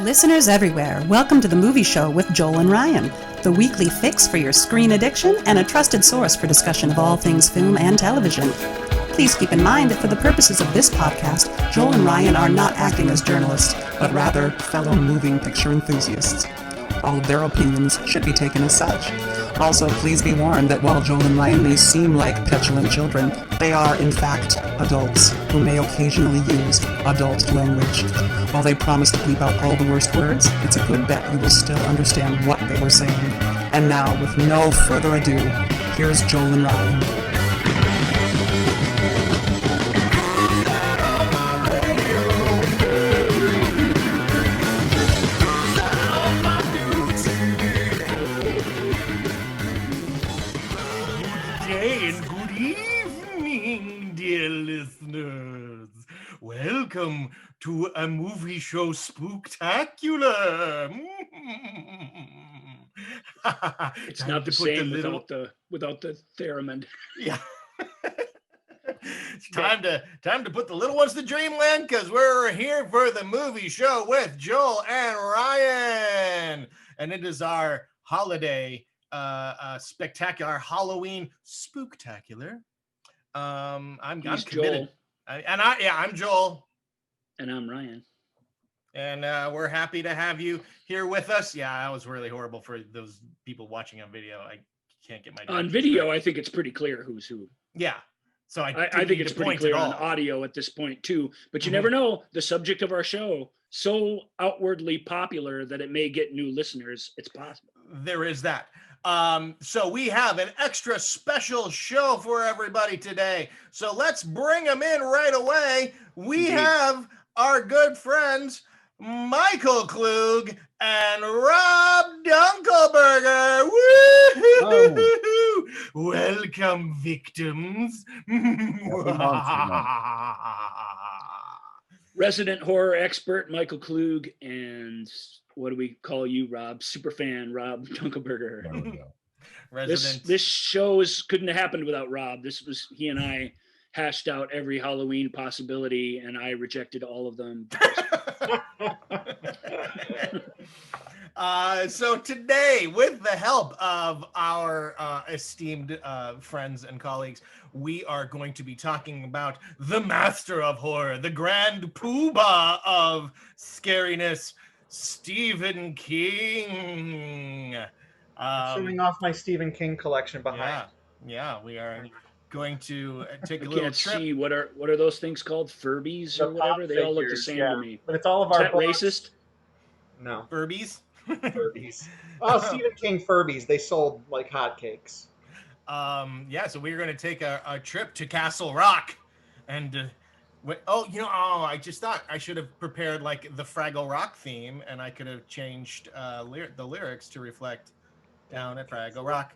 Listeners everywhere, welcome to the Movie Show with Joel and Ryan, the weekly fix for your screen addiction and a trusted source for discussion of all things film and television. Please keep in mind that for the purposes of this podcast, Joel and Ryan are not acting as journalists, but rather fellow moving picture enthusiasts. All of their opinions should be taken as such. Also, please be warned that while Joel and Ryan may seem like petulant children, they are, in fact, adults who may occasionally use adult language. While they promise to bleep out all the worst words, it's a good bet you will still understand what they were saying. And now, with no further ado, here's Joel and Ryan. Welcome to a movie show spooktacular. It's not the same without the theremin. Yeah. It's time to put the little ones to dreamland, because we're here for the movie show with Joel and Ryan, and it is our holiday spectacular Halloween spooktacular. I'm committed. Joel. I'm Joel. And I'm Ryan. And we're happy to have you here with us. Yeah, that was really horrible for those people watching on video. I can't get my... On video, I think it's pretty clear who's who. Yeah. So I think it's pretty clear on audio at this point, too. But you never know. The subject of our show, so outwardly popular that it may get new listeners. It's possible. There is that. So we have an extra special show for everybody today. So let's bring them in right away. We have our good friends, Michael Klug and Rob Dunkelberger. Woo-hoo-hoo-hoo-hoo. Welcome, victims. Resident horror expert Michael Klug, and what do we call you, Rob? Superfan Rob Dunkelberger. There we go. This show couldn't have happened without Rob. He and I hashed out every Halloween possibility, and I rejected all of them. So today, with the help of our esteemed friends and colleagues, we are going to be talking about the master of horror, the grand poobah of scariness, Stephen King. Showing off my Stephen King collection behind. Yeah, we are going to take a little trip. See what are those things called? Furbies or whatever? They all look the same to me. But it's all of Is our that books. racist? No. Furbies? Furbies. Oh, Stephen King Furbies. They sold like hotcakes. So we're going to take a trip to Castle Rock. And, I just thought I should have prepared like the Fraggle Rock theme, and I could have changed the lyrics to reflect down at Fraggle Rock.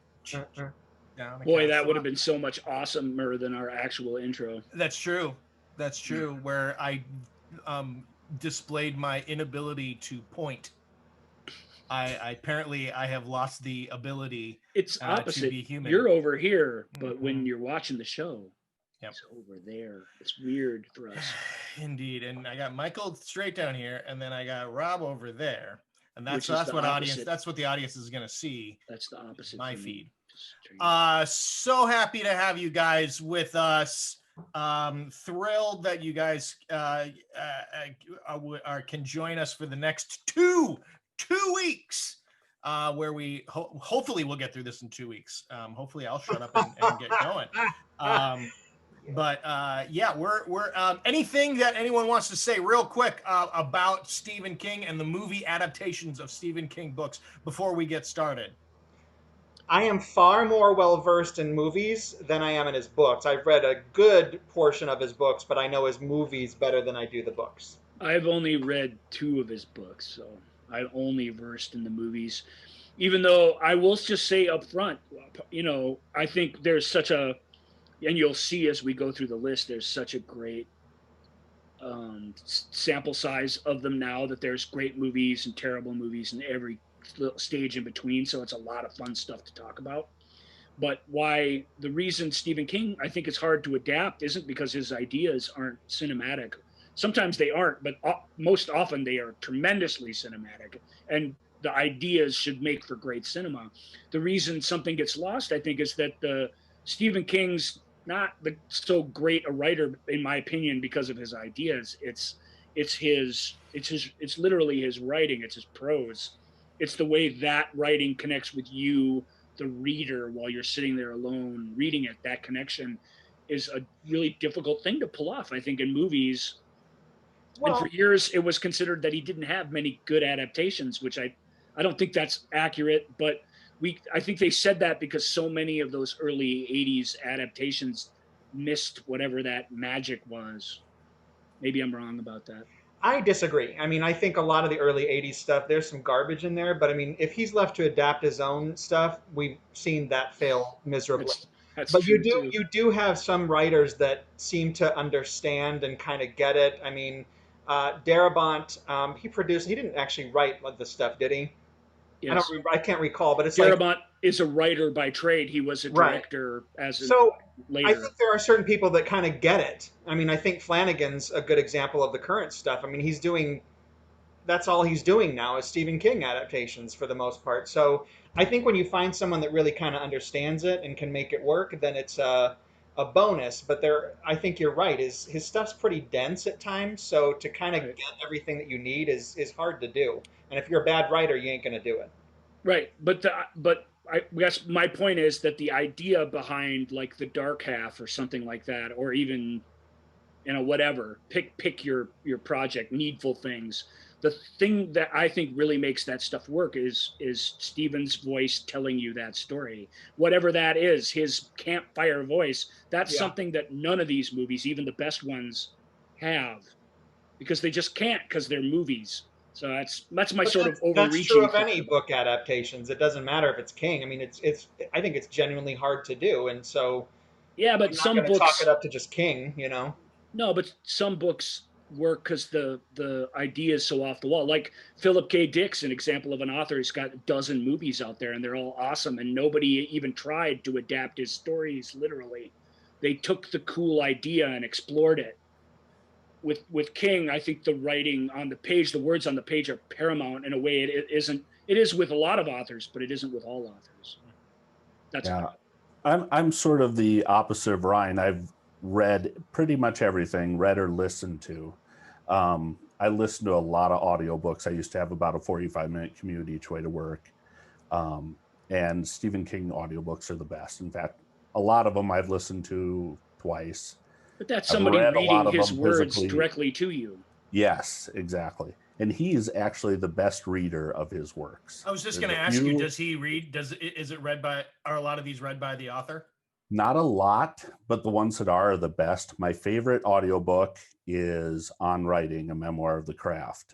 Boy, that would have been so much awesomer than our actual intro. That's true. Where I displayed my inability to point. I apparently have lost the ability. It's opposite. To be human. You're over here, but when you're watching the show, it's over there. It's weird for us. Indeed, and I got Michael straight down here, and then I got Rob over there, and that's what the audience is going to see. That's the opposite. My feed. So happy to have you guys with us. Thrilled that you guys can join us for the next two weeks, where we hopefully we'll get through this in 2 weeks. Hopefully I'll shut up and get going. We're anything that anyone wants to say real quick about Stephen King and the movie adaptations of Stephen King books before we get started. I am far more well-versed in movies than I am in his books. I've read a good portion of his books, but I know his movies better than I do the books. I've only read 2 of his books, so I'm only versed in the movies. Even though I will just say up front, I think there's such a, and you'll see as we go through the list, there's such a great sample size of them now, that there's great movies and terrible movies in every stage in between, so it's a lot of fun stuff to talk about. But the reason Stephen King, I think, is hard to adapt isn't because his ideas aren't cinematic. Sometimes they aren't, but most often they are tremendously cinematic, and the ideas should make for great cinema. The reason something gets lost, I think, is that the Stephen King's not so great a writer, in my opinion, because of his ideas. It's literally his writing. It's his prose. It's the way that writing connects with you, the reader, while you're sitting there alone reading it. That connection is a really difficult thing to pull off, I think, in movies. And for years, it was considered that he didn't have many good adaptations, which I don't think that's accurate. But I think they said that because so many of those early '80s adaptations missed whatever that magic was. Maybe I'm wrong about that. I disagree. I mean, I think a lot of the early '80s stuff, there's some garbage in there, but I mean, if he's left to adapt his own stuff, we've seen that fail miserably. That's But true too. you do have some writers that seem to understand and kind of get it. I mean, Darabont, he didn't actually write the stuff, did he? Yes. I can't recall, but it's Darabont is a writer by trade. He was a director later. I think there are certain people that kind of get it. I mean, I think Flanagan's a good example of the current stuff. I mean, that's all he's doing now is Stephen King adaptations for the most part. So I think when you find someone that really kind of understands it and can make it work, then it's a bonus. But I think you're right. His stuff's pretty dense at times. So to kind of get everything that you need is hard to do. And if you're a bad writer, you ain't going to do it. Right. But I guess my point is that the idea behind like The Dark Half or something like that, or even, whatever, pick your project, Needful Things. The thing that I think really makes that stuff work is Stephen's voice telling you that story. Whatever that is, his campfire voice, that's something that none of these movies, even the best ones, have. Because they just can't, because they're movies. So that's my sort of overreaching. That's true of any book adaptations. It doesn't matter if it's King. I mean, I think it's genuinely hard to do, and so yeah, but some books chalk it up to just King, No, but some books work because the idea is so off the wall. Like Philip K. Dick's an example of an author who's got a dozen movies out there, and they're all awesome, and nobody even tried to adapt his stories literally. They took the cool idea and explored it. With King, I think the writing on the page, the words on the page are paramount in a way it isn't. It is with a lot of authors, but it isn't with all authors. That's I'm sort of the opposite of Ryan. I've read pretty much everything, read or listened to. I listen to a lot of audiobooks. I used to have about a 45-minute commute each way to work. And Stephen King audiobooks are the best. In fact, a lot of them I've listened to twice. But that's somebody reading his words directly to you. Yes, exactly. And he's actually the best reader of his works. I was just going to ask you, does he read? Are a lot of these read by the author? Not a lot, but the ones that are the best. My favorite audiobook is On Writing, a Memoir of the Craft.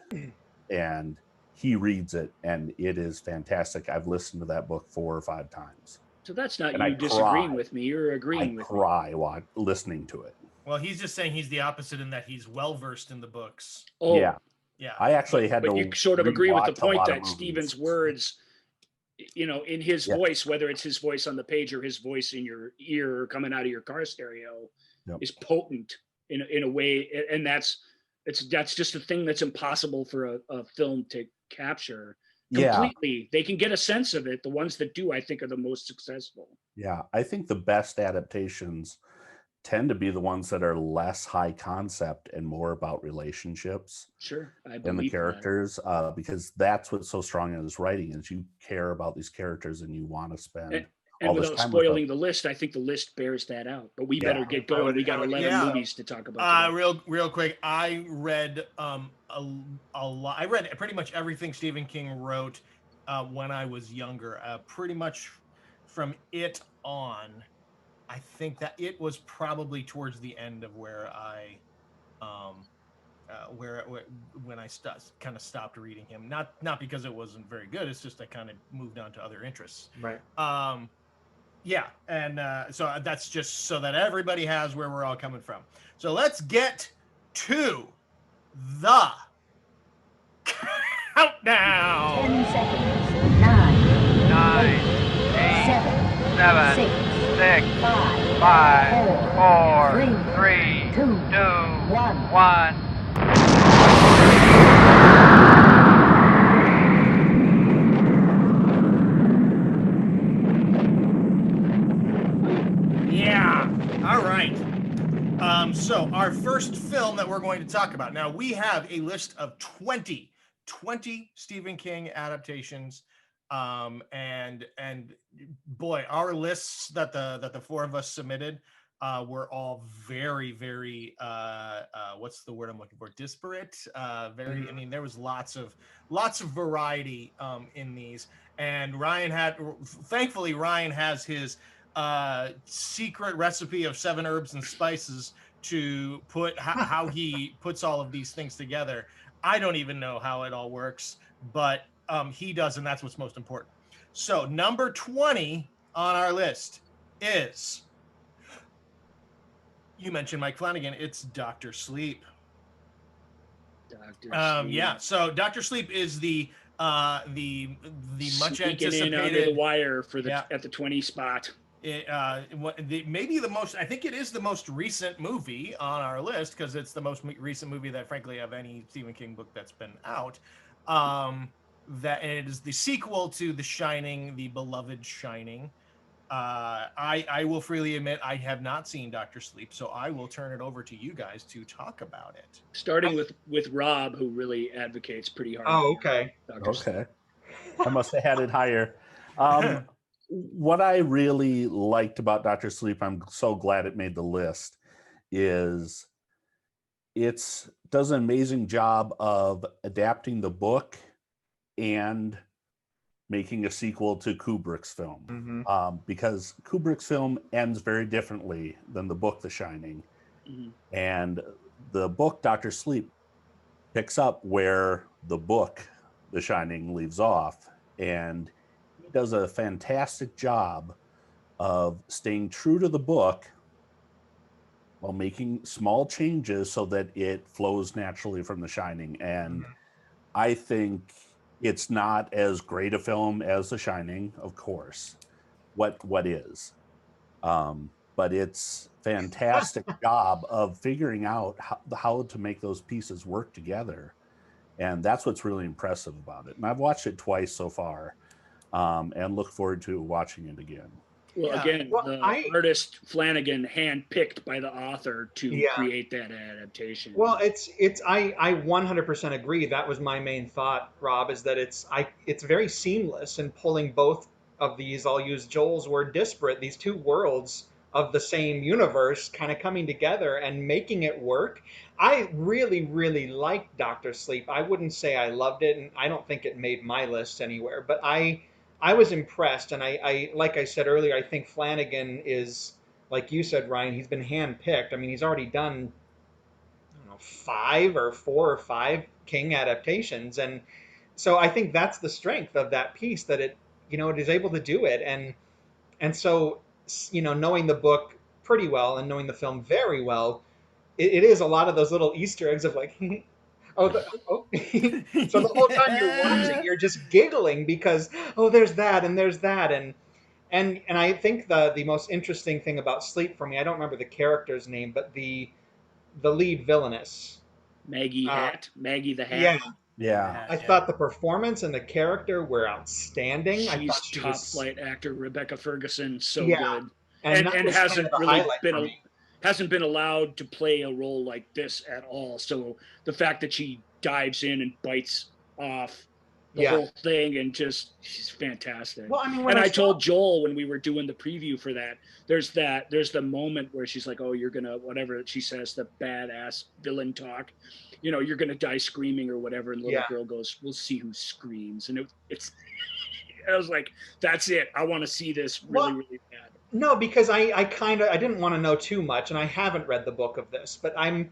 And he reads it, and it is fantastic. I've listened to that book 4 or 5 times. So that's not you disagreeing with me. You're agreeing with me. I cry while listening to it. Well, he's just saying he's the opposite in that he's well-versed in the books. Oh, yeah. I actually but you sort of agree with the point that Stephen's words, in his voice, whether it's his voice on the page or his voice in your ear or coming out of your car stereo, is potent in a way. And that's just a thing that's impossible for a film to capture completely. They can get a sense of it. The ones that do, I think, are the most successful. Yeah, I think the best adaptations tend to be the ones that are less high concept and more about relationships. Sure, I believe and the characters, because that's what's so strong in his writing is you care about these characters and you want to spend. And without spoiling the list, I think the list bears that out. But we better get going. We got 11 movies to talk about. Real quick, I read a lot. I read pretty much everything Stephen King wrote when I was younger. Pretty much from It on. I think that It was probably towards the end of where I, when I kind of stopped reading him. Not because it wasn't very good. It's just I kind of moved on to other interests. Right. Yeah, and so that's just so that everybody has where we're all coming from. So let's get to the countdown. 10 seconds. 9, 8, 7, 6, 5, 4, 3, 2, 1. first film that we're going to talk about. Now, we have a list of 20 Stephen King adaptations. And boy, our lists that the four of us submitted were all very what's the word I'm looking for? Disparate. Very. I mean, there was lots of variety in these. And thankfully Ryan has his secret recipe of 7 herbs and spices to put how he puts all of these things together. I don't even know how it all works, but he does, and that's what's most important. So number 20 on our list is, you mentioned Mike Flanagan, it's Dr. Sleep. Dr. Sleep. Yeah, so Dr. Sleep is the much Sneaking anticipated in under the wire for Yeah. at the 20 spot. Maybe the most, I think it is the most recent movie on our list, because it's the most recent movie that, frankly, of any Stephen King book that's been out. That it is the sequel to The Shining, the beloved Shining. I will freely admit I have not seen Dr. Sleep, so I will turn it over to you guys to talk about it. Starting with Rob, who really advocates pretty hard. Oh, okay. Dr. Sleep. Okay. I must have had it higher. What I really liked about Dr. Sleep, I'm so glad it made the list, is it does an amazing job of adapting the book and making a sequel to Kubrick's film. Because Kubrick's film ends very differently than the book The Shining. And the book Dr. Sleep picks up where the book The Shining leaves off, and he does a fantastic job of staying true to the book while making small changes so that it flows naturally from The Shining. And I think it's not as great a film as The Shining, of course. What is? But it's fantastic job of figuring out how to make those pieces work together. And that's what's really impressive about it. And I've watched it twice so far, and look forward to watching it again. Well, again, the artist Flanagan handpicked by the author to create that adaptation. Well, I 100% agree. That was my main thought, Rob, is that it's very seamless in pulling both of these. I'll use Joel's word, disparate. These two worlds of the same universe kind of coming together and making it work. I really, really liked Dr. Sleep. I wouldn't say I loved it, and I don't think it made my list anywhere, but I was impressed. And I like I said earlier, I think Flanagan is, like you said, Ryan, he's been handpicked. I mean, he's already done, I don't know, 4 or 5 King adaptations. And so I think that's the strength of that piece, that it is able to do it. And so, knowing the book pretty well and knowing the film very well, it is a lot of those little Easter eggs of like, so the whole time you're watching, you're just giggling because, there's that and there's that. And I think the most interesting thing about Sleep for me, I don't remember the character's name, but the lead villainess. Maggie the Hat. Yeah. I thought the performance and the character were outstanding. She's I thought she top was flight actor Rebecca Ferguson, so good. And hasn't been allowed to play a role like this at all. So the fact that she dives in and bites off the whole thing, and she's fantastic. Well, I mean, I told Joel when we were doing the preview for that, there's the moment where she's like, you're gonna, whatever she says, the badass villain talk, you're gonna die screaming or whatever, and the little girl goes, we'll see who screams. And it's I was like, that's it, I want to see this really bad. No, because I didn't want to know too much, and I haven't read the book of this, but I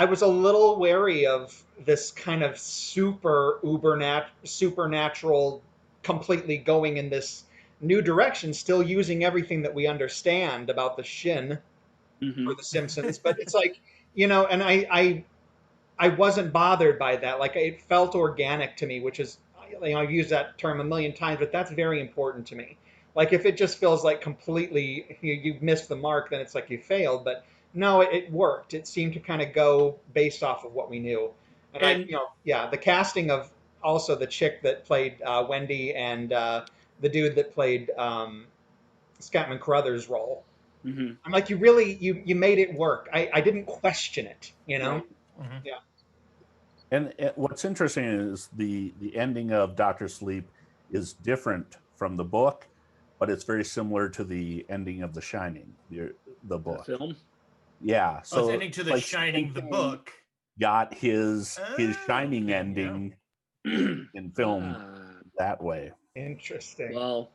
was a little wary of this kind of supernatural, completely going in this new direction, still using everything that we understand about the Shin or the Simpsons. But it's like, and I wasn't bothered by that. Like, it felt organic to me, which is, I've used that term a million times, but that's very important to me. Like, if it just feels like completely you've missed the mark, then it's like you failed. But no, it worked. It seemed to kind of go based off of what we knew. And the casting of also the chick that played Wendy and the dude that played Scatman Crothers' role. Mhm. I'm like, you really you made it work. I didn't question it, you know. Right. Mhm. Yeah. And what's interesting is the ending of Doctor Sleep is different from the book, but it's very similar to the ending of The Shining, the The book. film. Yeah, Oh, it's so ending to The like Stephen Shining, the King book. got his Shining Okay, ending in film Ah, that way. Interesting. well,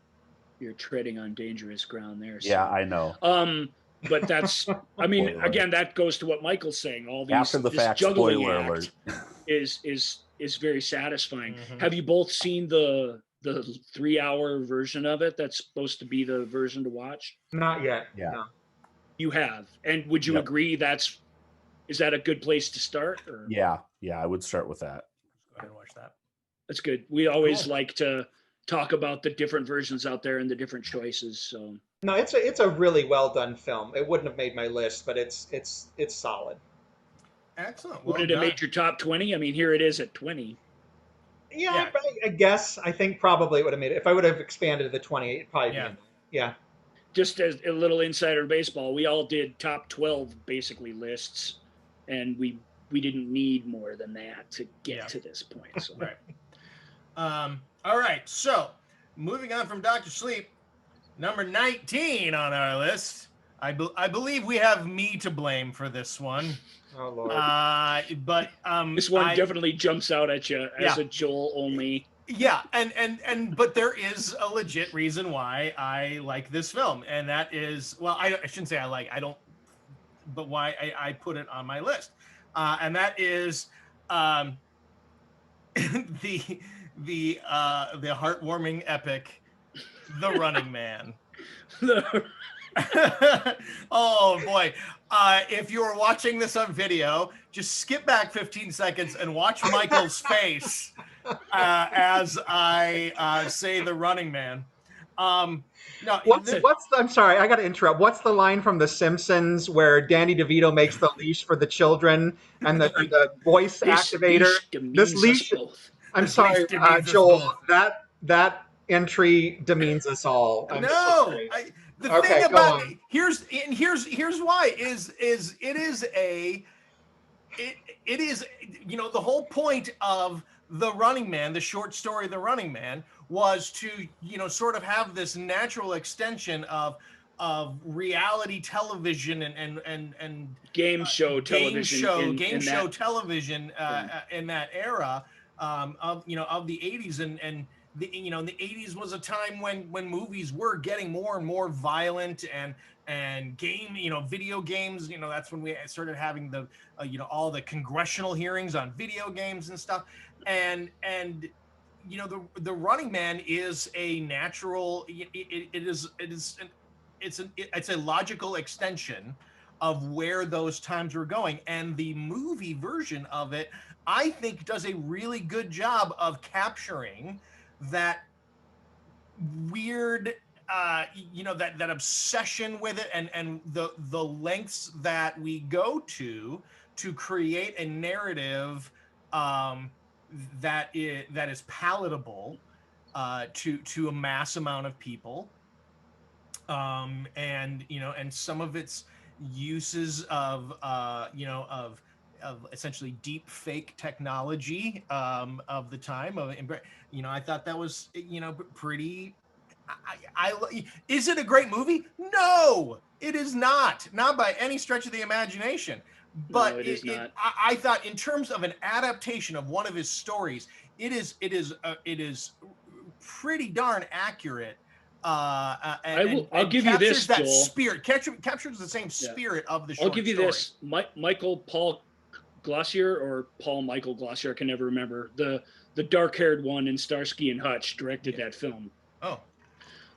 you're treading on dangerous ground there. Yeah, Sir. I know. But that's, I mean, Spoiler. again, that goes to what Michael's saying. All After the this fact, juggling spoiler act alert. is very satisfying. Mhm. Have you both seen the 3-hour version of it? That's supposed to be the version to watch. Not yet. Yeah. No. You have, and would you Yep. agree is that a good place to start? Or Yeah, I would start with that. Go ahead and watch that. that's good. We always Cool. like to talk about the different versions out there and the different choices. So No, it's a really well done film. It wouldn't have made my list, but it's solid. Excellent. would Well it have done. made your top 20? I mean, here it is at 20. Yeah, Yeah. I guess I think probably it would have made it. If I would have expanded the 20, it'd probably Yeah. be in there. Yeah. Just as a little insider baseball, we all did top 12 basically lists, and we didn't need more than that to get Yeah. to this point. So Right. All right. So, moving on from Doctor Sleep, number 19 on our list. I believe we have me to blame for this one. Oh Lord. But this one definitely jumps out at you as Yeah. a Joel only. Yeah, and but there is a legit reason why I like this film, and that is, well, I shouldn't say I don't, but why I put it on my list, and that is the heartwarming epic, The Running Man. Oh boy. If you're watching this on video, just skip back 15 seconds and watch Michael's face as I say The Running Man. No, I'm sorry, I got to interrupt. What's the line from The Simpsons where Danny DeVito makes the leash for the children and the voice activator? This leash. Both. I'm This sorry, leash demeans us Joel. both. That entry demeans us all. I'm No, sorry. the Okay, thing go about on. here's why is it is the whole point of The Running Man, the short story The Running Man, was to sort of have this natural extension of reality television and game show television game show television in that era of the 80s and the the 80s was a time when movies were getting more and more violent and video games, that's when we started having the all the congressional hearings on video games and stuff, and the Running Man is a natural, it's a logical extension of where those times were going, and the movie version of it, I think, does a really good job of capturing that weird that obsession with it, and the lengths that we go to create a narrative that is palatable to a mass amount of people, and some of its uses of essentially deep fake technology of the time I thought that was pretty. Is it a great movie? No, it is not by any stretch of the imagination, but No, it is not. I thought, in terms of an adaptation of one of his stories, it is pretty darn accurate. I'll give you this, that Joel. spirit, captures the same spirit of the short I'll give you story. this. Michael Paul Glossier, or Paul Michael Glossier, I can never remember, the dark-haired one in Starsky and Hutch, directed that film. Oh,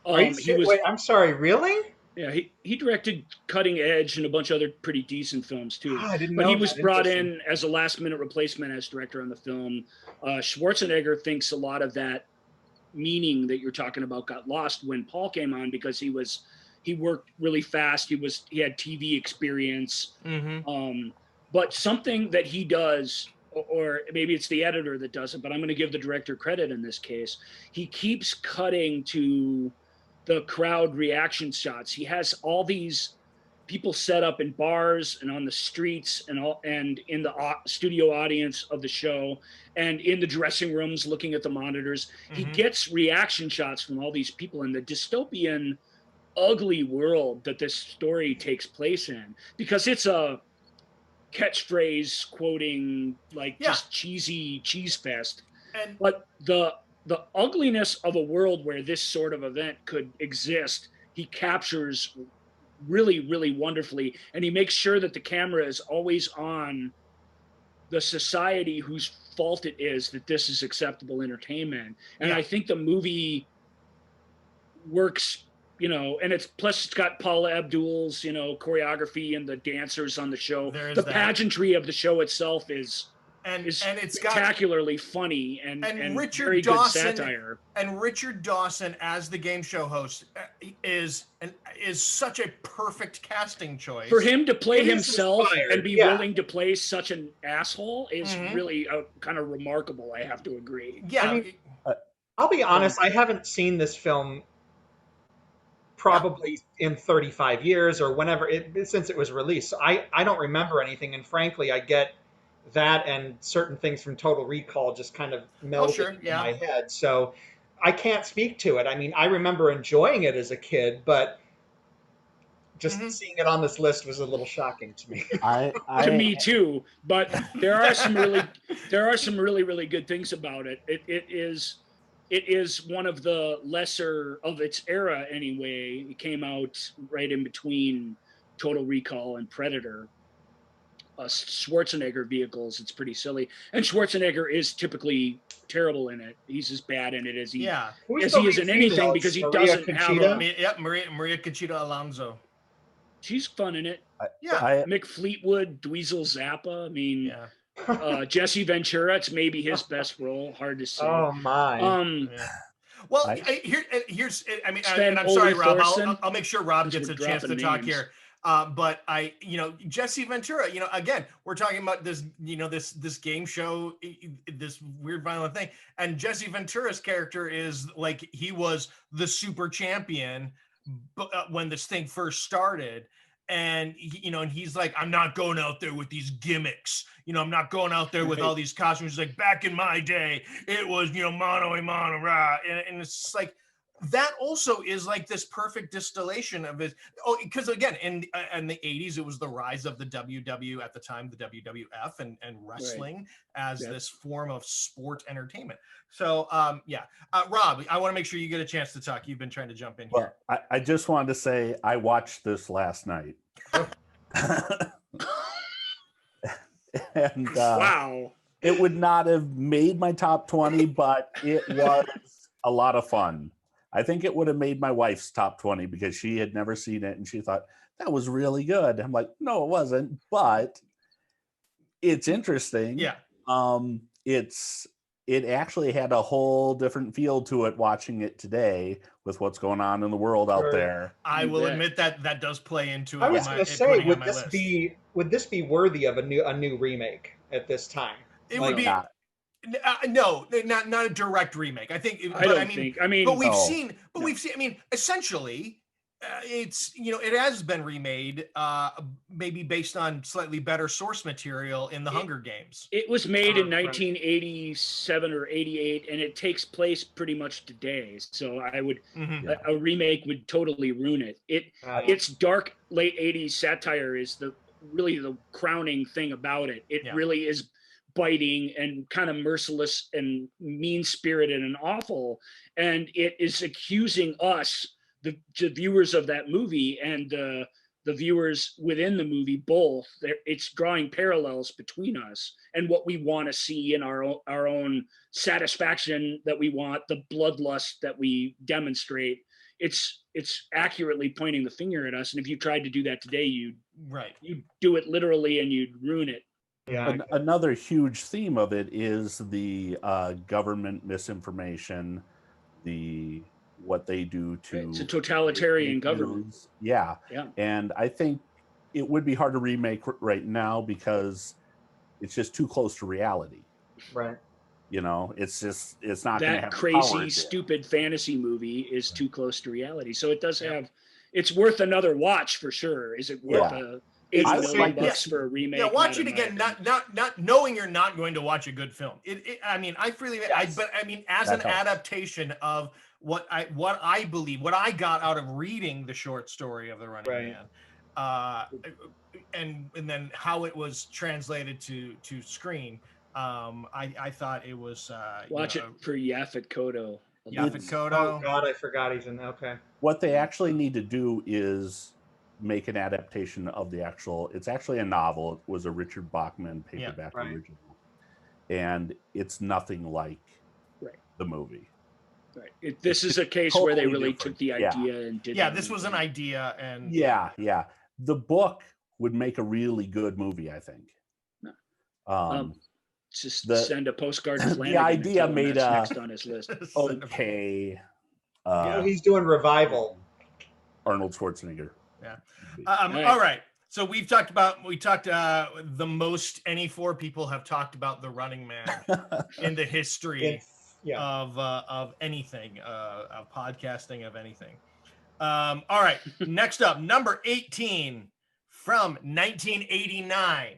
Wait, I'm sorry, really? Yeah, he directed Cutting Edge and a bunch of other pretty decent films too. I didn't But know he was that. brought in as a last-minute replacement as director on the film. Schwarzenegger thinks a lot of that meaning that you're talking about got lost when Paul came on, because he worked really fast. He had TV experience. mm-hmm. But something that he does, or maybe it's the editor that does it, but I'm going to give the director credit in this case. He keeps cutting to the crowd reaction shots. He has all these people set up in bars and on the streets and in the studio audience of the show and in the dressing rooms looking at the monitors. He gets reaction shots from all these people in the dystopian, ugly world that this story takes place in, because it's a catchphrase quoting, like just cheesy cheese fest. But the ugliness of a world where this sort of event could exist, he captures really, really wonderfully, and he makes sure that the camera is always on the society whose fault it is that this is acceptable entertainment. And I think the movie works, and it's got Paula Abdul's, choreography and the dancers on the show. The pageantry of the show itself is it's spectacularly funny and Richard very Dawson, good satire. And Richard Dawson as the game show host is such a perfect casting choice for him to play himself and be willing to play such an asshole is really kind of remarkable. I have to agree. Yeah, I mean, I'll be honest. I haven't seen this film probably in 35 years or whenever since it was released. So I don't remember anything, and frankly, I get that and certain things from Total Recall just kind of melded in my head. So I can't speak to it. I mean, I remember enjoying it as a kid, but just seeing it on this list was a little shocking to me. To me too, but there are some really, really good things about it. It is one of the lesser of its era anyway. It came out right in between Total Recall and Predator. Schwarzenegger vehicles, it's pretty silly, and Schwarzenegger is typically terrible in it. He's as bad in it as he is in anything, because he doesn't have Maria Conchita Alonso. She's fun in it. Mick Fleetwood, Dweezil Zappa. I mean, Jesse Ventura. It's maybe his best role. Hard to say. Oh my. Well, here's. I mean, and I'm sorry, Rob. I'll make sure Rob gets a chance to talk here. But Jesse Ventura, again, we're talking about this, this game show, this weird violent thing. And Jesse Ventura's character is like, he was the super champion when this thing first started. And, and he's like, I'm not going out there with these gimmicks. I'm not going out there with all these costumes. He's like, back in my day, it was, mano a mano, rah. And it's just like, that also is like this perfect distillation of it. Oh, because again, in the 80s, it was the rise of the WW at the time, the WWF and wrestling as this form of sport entertainment. So, Rob, I want to make sure you get a chance to talk. You've been trying to jump in here. I just wanted to say I watched this last night. And wow. It would not have made my top 20, but it was a lot of fun. I think it would have made my wife's top 20 because she had never seen it and she thought that was really good. I'm like, no, it wasn't, but it's interesting. Yeah. It actually had a whole different feel to it watching it today with what's going on in the world out there. I will admit that does play into it. I was going to say, would this be worthy of a new remake at this time? It would be. No, not a direct remake. I think. But we've seen. I mean, essentially, it's it has been remade, maybe based on slightly better source material in the Hunger Games. It was made in 1987 or 88, and it takes place pretty much today. So I would a remake would totally ruin it. Its dark late 80s satire is really the crowning thing about it. It really is biting and kind of merciless and mean-spirited and awful, and it is accusing us, the viewers of that movie, and the viewers within the movie both. It's drawing parallels between us and what we want to see in our own satisfaction that we want, the bloodlust that we demonstrate. It's accurately pointing the finger at us, and if you tried to do that today, you'd do it literally and you'd ruin it. Yeah. Another huge theme of it is the government misinformation, what they do to. It's a totalitarian government. Yeah. And I think it would be hard to remake right now because it's just too close to reality. Right. It's not going to have that crazy, stupid fantasy movie is too close to reality. So it does have it's worth another watch for sure. Is it worth a $80 million bucks for a remake? Yeah, watch it again. Not knowing you're not going to watch a good film. I mean, I freely. But I mean, as an adaptation of what I believe, what I got out of reading the short story of The Running Man, and then how it was translated to screen. I thought it was watch it for Yaphet Kotto. Yaphet Kotto. Oh God, I forgot he's in. Okay. What they actually need to do is make an adaptation of the actual. It's actually a novel. It was a Richard Bachman paperback original, and it's nothing like the movie. Right. This is a case where they really took the idea and did. Yeah, this was an idea, and yeah. The book would make a really good movie, I think. Just send a postcard to Flanagan. The idea made next on his list. Okay. He's doing revival. Arnold Schwarzenegger. Yeah. All right. So we talked the most any four people have talked about The Running Man in the history of anything, of podcasting, of anything. All right. Next up, number 18 from 1989,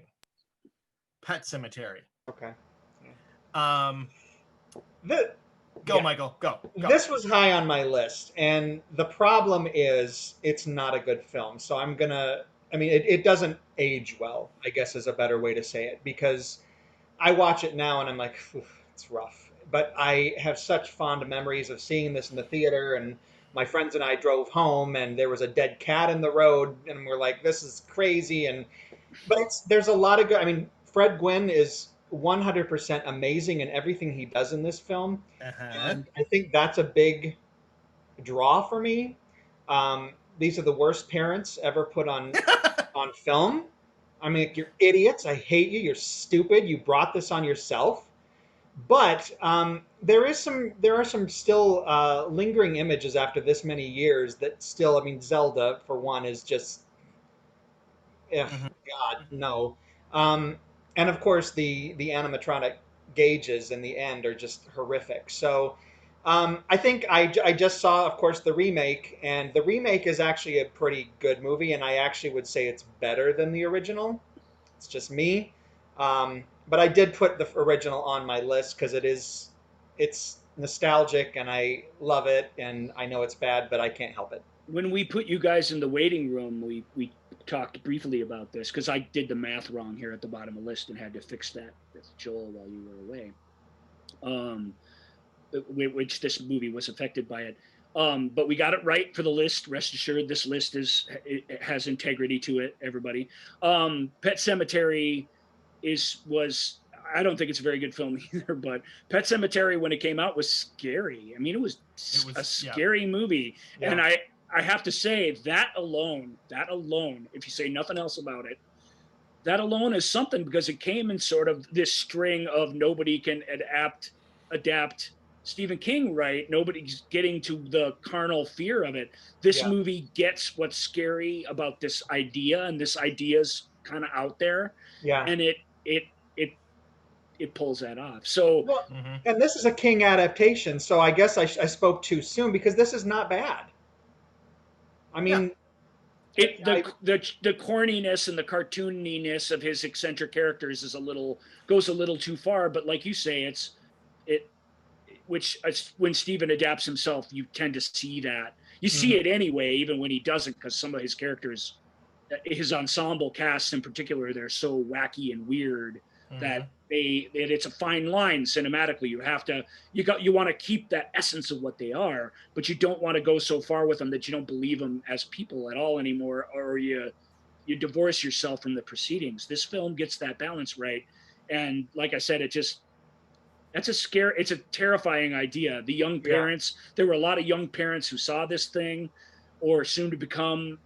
Pet Sematary. Okay. Michael. Go. This was high on my list, and the problem is it's not a good film. So it doesn't age well, I guess is a better way to say it, because I watch it now and I'm like, it's rough. But I have such fond memories of seeing this in the theater, and my friends and I drove home and there was a dead cat in the road and we're like, this is crazy. But there's a lot of good. I mean, Fred Gwynne is 100% amazing in everything he does in this film. And I think that's a big draw for me. These are the worst parents ever put on film. I mean, you're idiots. I hate you. You're stupid. You brought this on yourself. But there are some still lingering images after this many years that still, I mean, Zelda, for one, is just, God, no. And of course, the animatronic gauges in the end are just horrific. So I think I just saw, of course, the remake, and the remake is actually a pretty good movie, and I actually would say it's better than the original. It's just me. But I did put the original on my list because it's nostalgic and I love it, and I know it's bad, but I can't help it. When we put you guys in the waiting room, we talked briefly about this because I did the math wrong here at the bottom of the list and had to fix that with Joel while you were away, which this movie was affected by it. But we got it right for the list. Rest assured, this list has integrity to it, everybody. Pet Sematary was I don't think it's a very good film either, but Pet Sematary, when it came out, was scary. I mean, it was a scary movie. Yeah. And I have to say that alone, if you say nothing else about it, that alone is something, because it came in sort of this string of nobody can adapt Stephen King, right? Nobody's getting to the carnal fear of it. This movie gets what's scary about this idea, and this idea's kind of out there. Yeah. And it pulls that off. So, and this is a King adaptation, so I guess I spoke too soon, because this is not bad. I mean, the corniness and the cartooniness of his eccentric characters goes a little too far. But like you say, when Stephen adapts himself, you tend to see that. You see it anyway, even when he doesn't, because some of his characters, his ensemble casts in particular, they're so wacky and weird that it's a fine line cinematically. You want to keep that essence of what they are, but you don't want to go so far with them that you don't believe them as people at all anymore, or you divorce yourself from the proceedings. This film gets that balance right, and like I said, it's a terrifying idea. The young parents, there were a lot of young parents who saw this thing, or soon to become,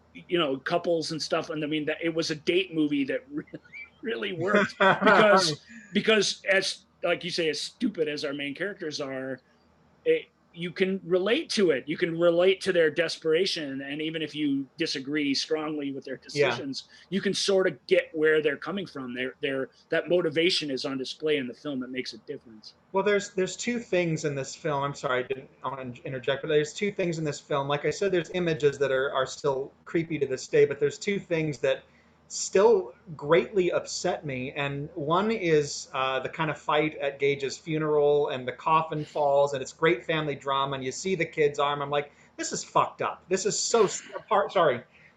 couples and stuff. And I mean, that it was a date movie that really worked because as like you say, as stupid as our main characters are, you can relate to it. You can relate to their desperation, and even if you disagree strongly with their decisions, you can sort of get where they're coming from. That motivation is on display in the film that makes a difference. Well, there's two things in this film. I'm sorry, I want to interject, but there's two things in this film. Like I said, there's images that are still creepy to this day, but there's two things that still greatly upset me. And one is the kind of fight at Gage's funeral, and the coffin falls, and it's great family drama, and you see the kid's arm. I'm like, this is fucked up. This is so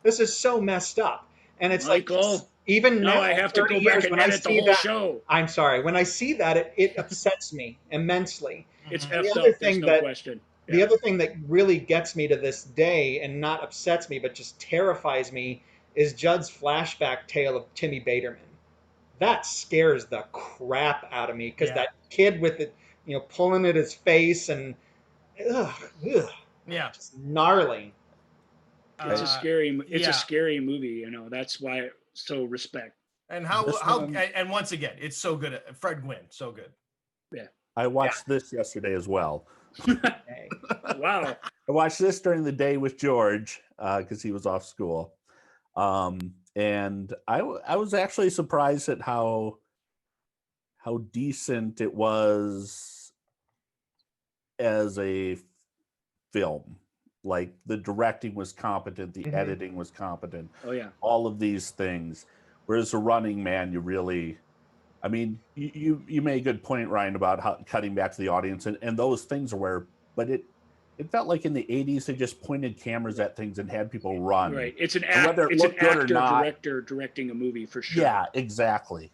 this is so messed up. And it's Michael, like, even now now, I have to 30 go back years, and when I edit the see whole that, show. I'm sorry. When I see that, it upsets me immensely. It's Mhm. And the effed other up. There's thing no that question. the Yeah. other thing that really gets me to this day, and not upsets me, but just terrifies me, is Judd's flashback tale of Timmy Baterman. That scares the crap out of me, because Yeah. that kid with it, pulling at his face, and ugh, Yeah. just gnarly. It's a scary. It's yeah. a scary movie. That's why. So respect. And This one- and once again, it's so good. Fred Gwynn, so good. I watched this yesterday as well. Okay. Wow. I watched this during the day with George because he was off school. And I was actually surprised at how decent it was as a film. Like, the directing was competent, the Mhm. editing was competent, Oh yeah. all of these things. Whereas The Running Man, you really, I mean, you made a good point, Ryan, about how cutting back to the audience, and those things are where, but it felt like in the 80s they just pointed cameras at things and had people run. Right. It's an And whether it It's an looked good or actor not- director directing a movie for sure. Yeah, exactly.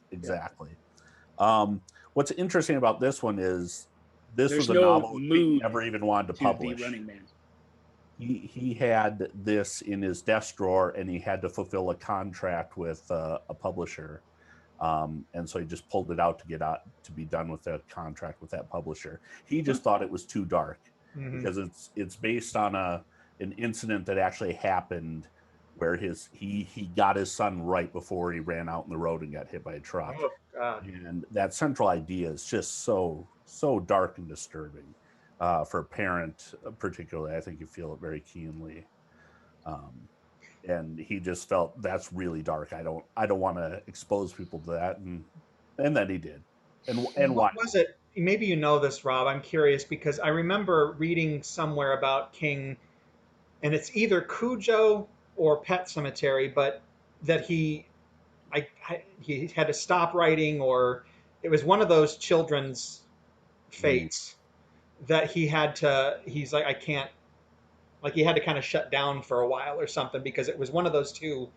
What's interesting about this one is this There's was a no novel he mood never even wanted to To publish. The Running Man. He had this in his desk drawer, and he had to fulfill a contract with a publisher, and so he just pulled it out to be done with that contract with that publisher. He just thought it was too dark Mhm. because it's based on an incident that actually happened where he got his son right before he ran out in the road and got hit by a truck. Oh, God. And that central idea is just so dark and disturbing. For a parent, particularly, I think you feel it very keenly. And he just felt that's really dark. I don't want to expose people to that, and then he did. And What why? was it? Maybe you know this, Rob. I'm curious, because I remember reading somewhere about King, and it's either Cujo or Pet Cemetery, but that he had to stop writing, or it was one of those children's fates that he's like, I can't, like, he had to kind of shut down for a while or something, because it was one of those two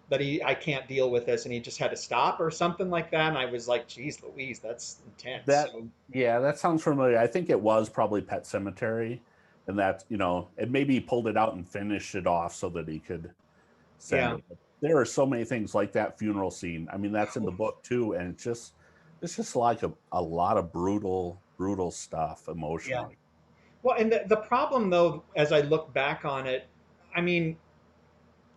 that I can't deal with this, and he just had to stop or something like that. And I was like, geez Louise, that's intense. That sounds familiar. I think it was probably Pet Cemetery, and that, and maybe he pulled it out and finished it off so that he could send it. But there are so many things like that funeral scene. I mean, that's in the book too, and it's just like a lot of brutal stuff emotionally. Well, and the problem, though, as I look back on it, I mean,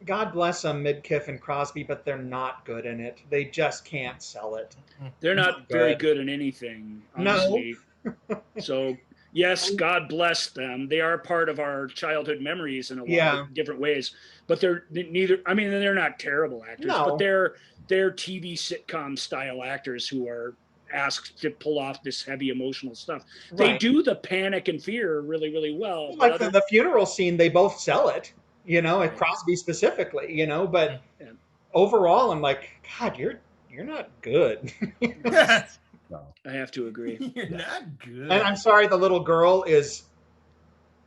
God bless them, Midkiff and Crosby, but they're not good in it. They just can't sell it. They're not very good in anything, honestly. No. So, yes, God bless them. They are part of our childhood memories in a lot of different ways. But they're they're not terrible actors, but they're TV sitcom style actors who are asked to pull off this heavy emotional stuff. Right. They do the panic and fear really, really well. Like the funeral scene, they both sell it, at Crosby specifically, but overall, I'm like, God, you're not good. No. I have to agree. You're not good. And I'm sorry, the little girl is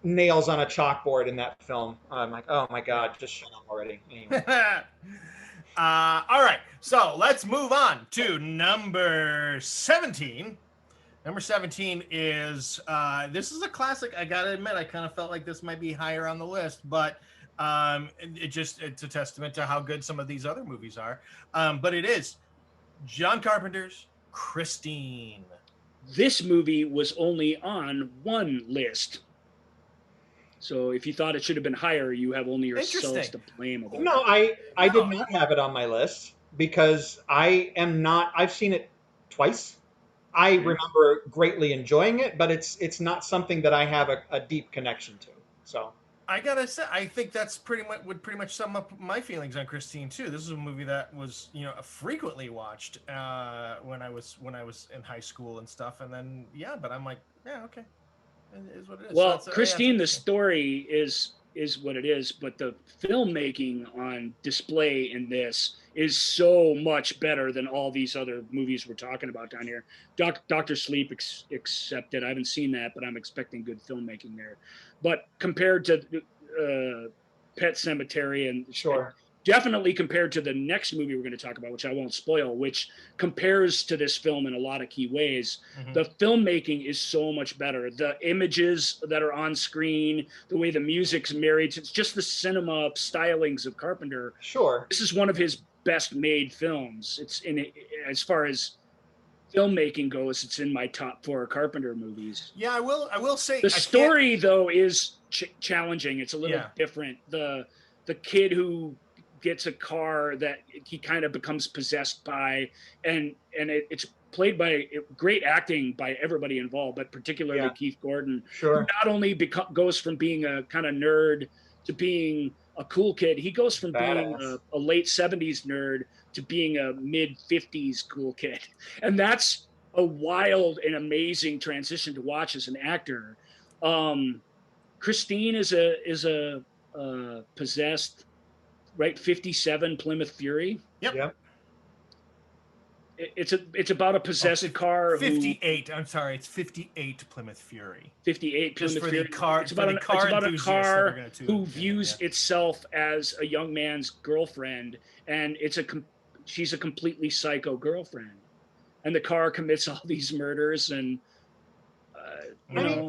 nails on a chalkboard in that film. I'm like, oh my God, just shut up already. Anyway. All right, so let's move on to number 17. Number 17 is, this is a classic. I gotta admit, I kind of felt like this might be higher on the list, but it's a testament to how good some of these other movies are. But it is John Carpenter's Christine. This movie was only on one list. So if you thought it should have been higher, you have only yourselves to blame about it. No, I did not have it on my list because I've seen it twice. I remember greatly enjoying it, but it's not something that I have a deep connection to. So I gotta say, I think that's pretty much sum up my feelings on Christine too. This is a movie that was, frequently watched when I was in high school and stuff. And then but I'm like, yeah, okay, it is what it is. So Well, that's Christine, the interesting. story is what it is, but the filmmaking on display in this is so much better than all these other movies we're talking about down here. Doctor Sleep accepted. I haven't seen that, but I'm expecting good filmmaking there. But compared to Pet Cemetery and sure. definitely compared to the next movie we're going to talk about, which I won't spoil, which compares to this film in a lot of key ways. Mhm. The filmmaking is so much better. The images that are on screen, the way the music's married, it's just the cinema stylings of Carpenter. Sure. This is one of his best made films. It's as far as filmmaking goes, it's in my top 4 Carpenter movies. Yeah, I will say the story though is challenging. It's a little different. The kid who gets a car that he kind of becomes possessed by, and it's played by great acting by everybody involved, but particularly Keith Gordon. Sure. Who not only goes from being a kind of nerd to being a cool kid, he goes from being a late 70s nerd to being a mid 50s cool kid. And that's a wild and amazing transition to watch as an actor. Christine is a possessed, right, 57 Plymouth Fury. Yep. It's about a possessed car. 58. I'm sorry, it's 58 Plymouth Fury. 58 Plymouth Fury. It's about a car who views itself as a young man's girlfriend, and she's a completely psycho girlfriend, and the car commits all these murders. And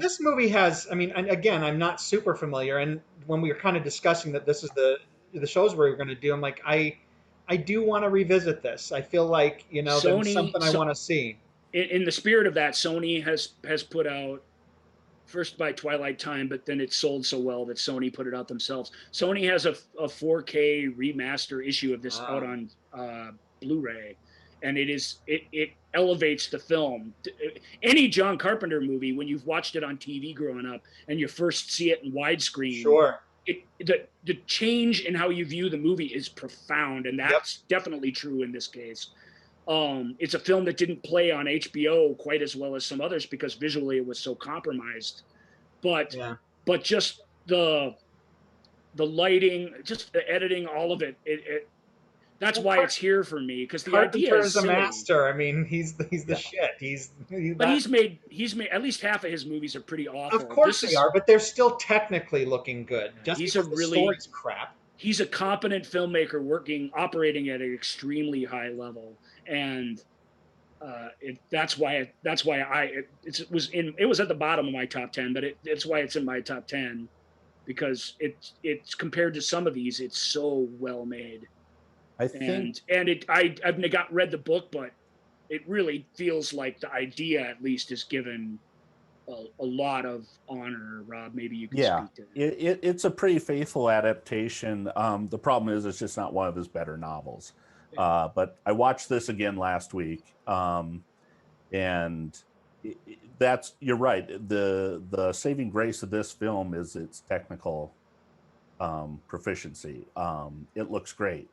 this movie has. I mean, and again, I'm not super familiar, and when we were kind of discussing that this is the shows we were going to do, I'm like, I do want to revisit this. I feel like, there's something I want to see. In the spirit of that, Sony has put out, first by Twilight Time, but then it sold so well that Sony put it out themselves. Sony has a 4K remaster issue of this out on Blu-ray, and it elevates the film. Any John Carpenter movie, when you've watched it on TV growing up and you first see it in widescreen, sure, the change in how you view the movie is profound, and that's definitely true in this case. It's a film that didn't play on HBO quite as well as some others because visually it was so compromised, but just the lighting, just the editing, all of it, that's why it's here for me, because the idea is a master. I mean, he's the shit. He's made at least half of his movies are pretty awful. Of course they are, but they're still technically looking good. Just because the story's crap. He's a competent filmmaker operating at an extremely high level, and that's why it was at the bottom of my top 10, but it's why it's in my top 10, because it's compared to some of these, it's so well made. I think, I've read the book, but it really feels like the idea, at least, is given a lot of honor. Rob, maybe you can speak to that. It's a pretty faithful adaptation. The problem is it's just not one of his better novels. But I watched this again last week, and you're right. The saving grace of this film is its technical proficiency. It looks great.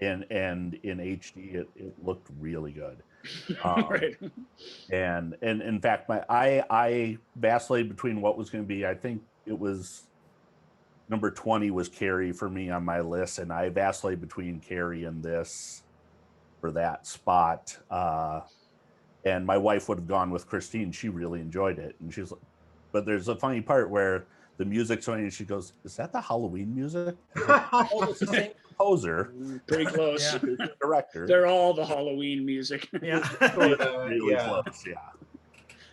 And in HD, it looked really good. Right. And in fact, I vacillated between what was going to be. I think it was number 20 was Carrie for me on my list, and I vacillated between Carrie and this for that spot. And my wife would have gone with Christine. She really enjoyed it, and she's. But there's a funny part where the music's on, and she goes, "Is that the Halloween music?" Oh, it's the same composer. Pretty close. Director. They're all the Halloween music. Yeah. Really close. Yeah.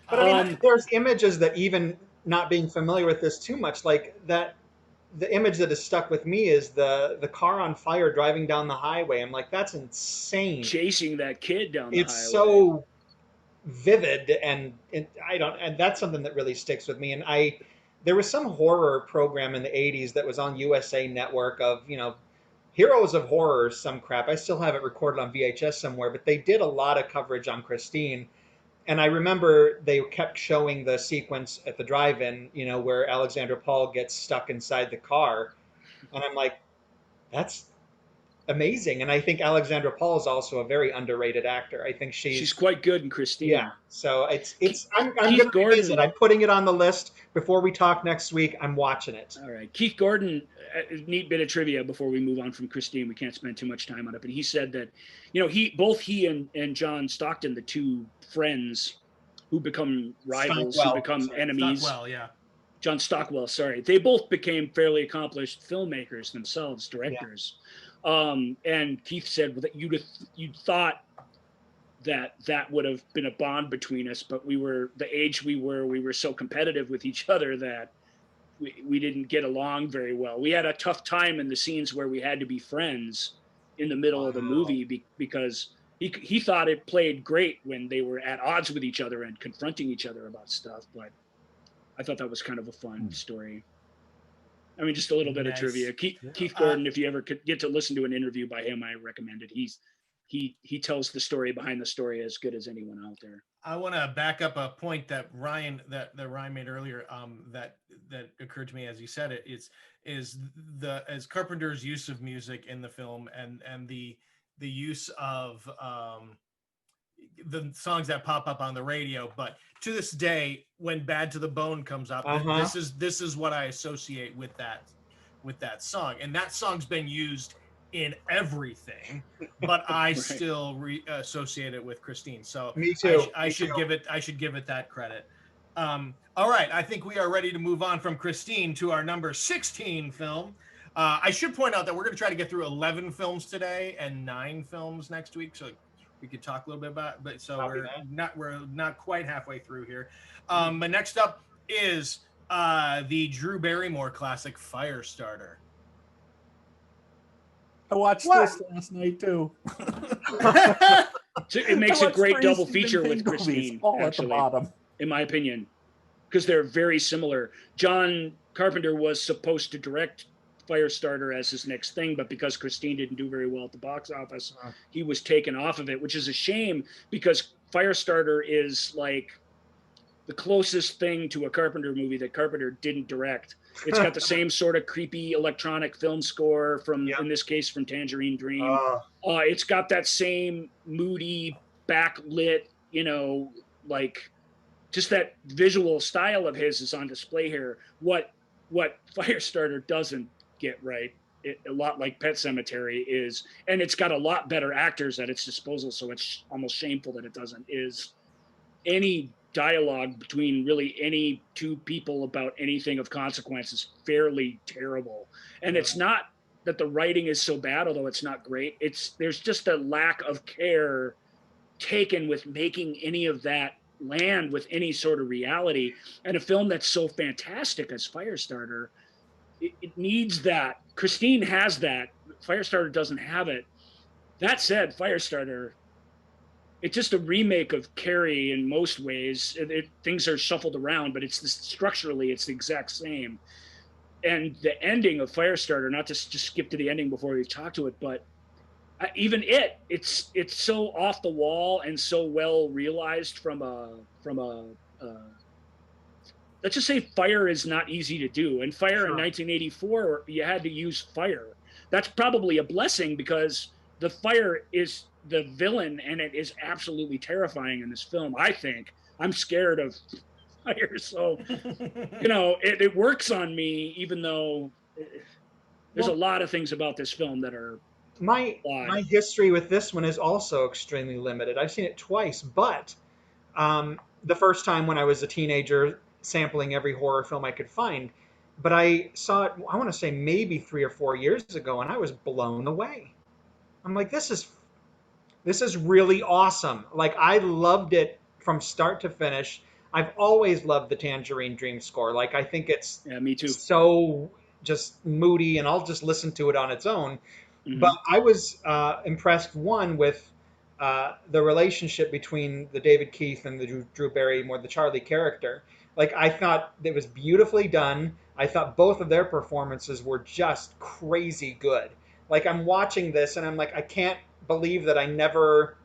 But I mean, there's images that, even not being familiar with this too much, like that. The image that has stuck with me is the car on fire driving down the highway. I'm like, that's insane. Chasing that kid down the highway. It's so vivid, and that's something that really sticks with me. And there was some horror program in the 80s that was on USA Network of, Heroes of Horror, some crap. I still have it recorded on VHS somewhere, but they did a lot of coverage on Christine. And I remember they kept showing the sequence at the drive-in, where Alexandra Paul gets stuck inside the car, and I'm like, that's amazing. And I think Alexandra Paul is also a very underrated actor. I think She's she's quite good in yeah. Christine. So I'm Keith going to revisit. Gordon. I'm putting it on the list before we talk next week. I'm watching it. All right, Keith Gordon. Neat bit of trivia before we move on from Christine. We can't spend too much time on it, but he said that, he and John Stockton, the two friends who become rivals, who become enemies. Stockwell, yeah. John Stockwell, sorry. They both became fairly accomplished filmmakers themselves, directors. Yeah. And Keith said that you'd thought that would have been a bond between us, but we were the age we were so competitive with each other that we didn't get along very well. We had a tough time in the scenes where we had to be friends in the middle of the movie because he thought it played great when they were at odds with each other and confronting each other about stuff, but I thought that was kind of a fun story. I mean, just a little bit of trivia. Keith Gordon, if you ever could get to listen to an interview by him, I recommend it. He tells the story behind the story as good as anyone out there. I want to back up a point that Ryan made earlier. That occurred to me as he said it. As Carpenter's use of music in the film and the use of the songs that pop up on the radio, but to this day, when "Bad to the Bone" comes up, this is what I associate with that song, and that song's been used in everything, but I still associate it with Christine. So me too. I should give it that credit. All right, I think we are ready to move on from Christine to our number 16 film. I should point out that we're going to try to get through 11 films today and 9 films next week, so we could talk a little bit about it, but so we're not quite halfway through here. But next up is the Drew Barrymore classic Firestarter. I watched this last night too. So it makes a great double feature with Christine, all actually, at the bottom, in my opinion, because they're very similar. John Carpenter was supposed to direct Firestarter as his next thing, but because Christine didn't do very well at the box office, he was taken off of it, which is a shame because Firestarter is like the closest thing to a Carpenter movie that Carpenter didn't direct. It's got the same sort of creepy electronic film score from, in this case, from Tangerine Dream. It's got that same moody, backlit, like just that visual style of his is on display here. What Firestarter doesn't get right, a lot like Pet Sematary is, and it's got a lot better actors at its disposal, so it's almost shameful that it doesn't, is any dialogue between really any two people about anything of consequence is fairly terrible. And it's not that the writing is so bad, although it's not great. There's just a lack of care taken with making any of that land with any sort of reality. And a film that's so fantastic as Firestarter, it needs that. Christine has that. Firestarter doesn't have it. That said, Firestarter, it's just a remake of Carrie in most ways. Things are shuffled around, but structurally, it's the exact same. And the ending of Firestarter, not to just skip to the ending before we talk to it, but even it's so off the wall and so well realized from a let's just say fire is not easy to do. And fire in 1984, you had to use fire. That's probably a blessing because the fire is the villain and it is absolutely terrifying in this film. I think I'm scared of fire. So, it works on me, even though there's a lot of things about this film that are my history with this one is also extremely limited. I've seen it twice, but the first time when I was a teenager sampling every horror film I could find, but I saw it, I want to say maybe 3 or 4 years ago, and I was blown away. I'm like, this is really awesome. Like, I loved it from start to finish. I've always loved the Tangerine Dream score. Like, I think it's me too. So just moody, and I'll just listen to it on its own. Mm-hmm. But I was impressed, one, with the relationship between the David Keith and the Drew Barrymore, the Charlie character. Like, I thought it was beautifully done. I thought both of their performances were just crazy good. Like, I'm watching this, and I'm like, I can't believe that I never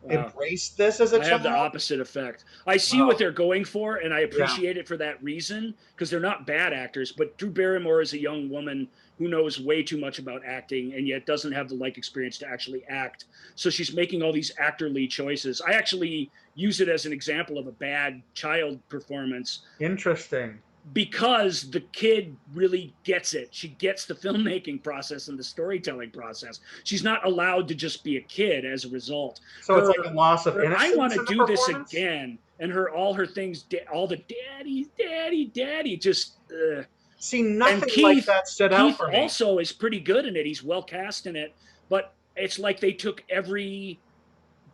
embraced this as a I have the child. opposite effect. I see Wow. what they're going for, and I appreciate it for that reason, because they're not bad actors. But Drew Barrymore is a young woman who knows way too much about acting and yet doesn't have the like experience to actually act. So she's making all these actorly choices. I actually use it as an example of a bad child performance Interesting. because the kid really gets it. She gets the filmmaking process and the storytelling process. She's not allowed to just be a kid as a result. So it's like a loss of innocence. I want to in the do this performance? again. And all her things, all the daddy, just. See, nothing Keith, like that stood out Keith for me. also is pretty good in it. He's well cast in it, but it's like they took every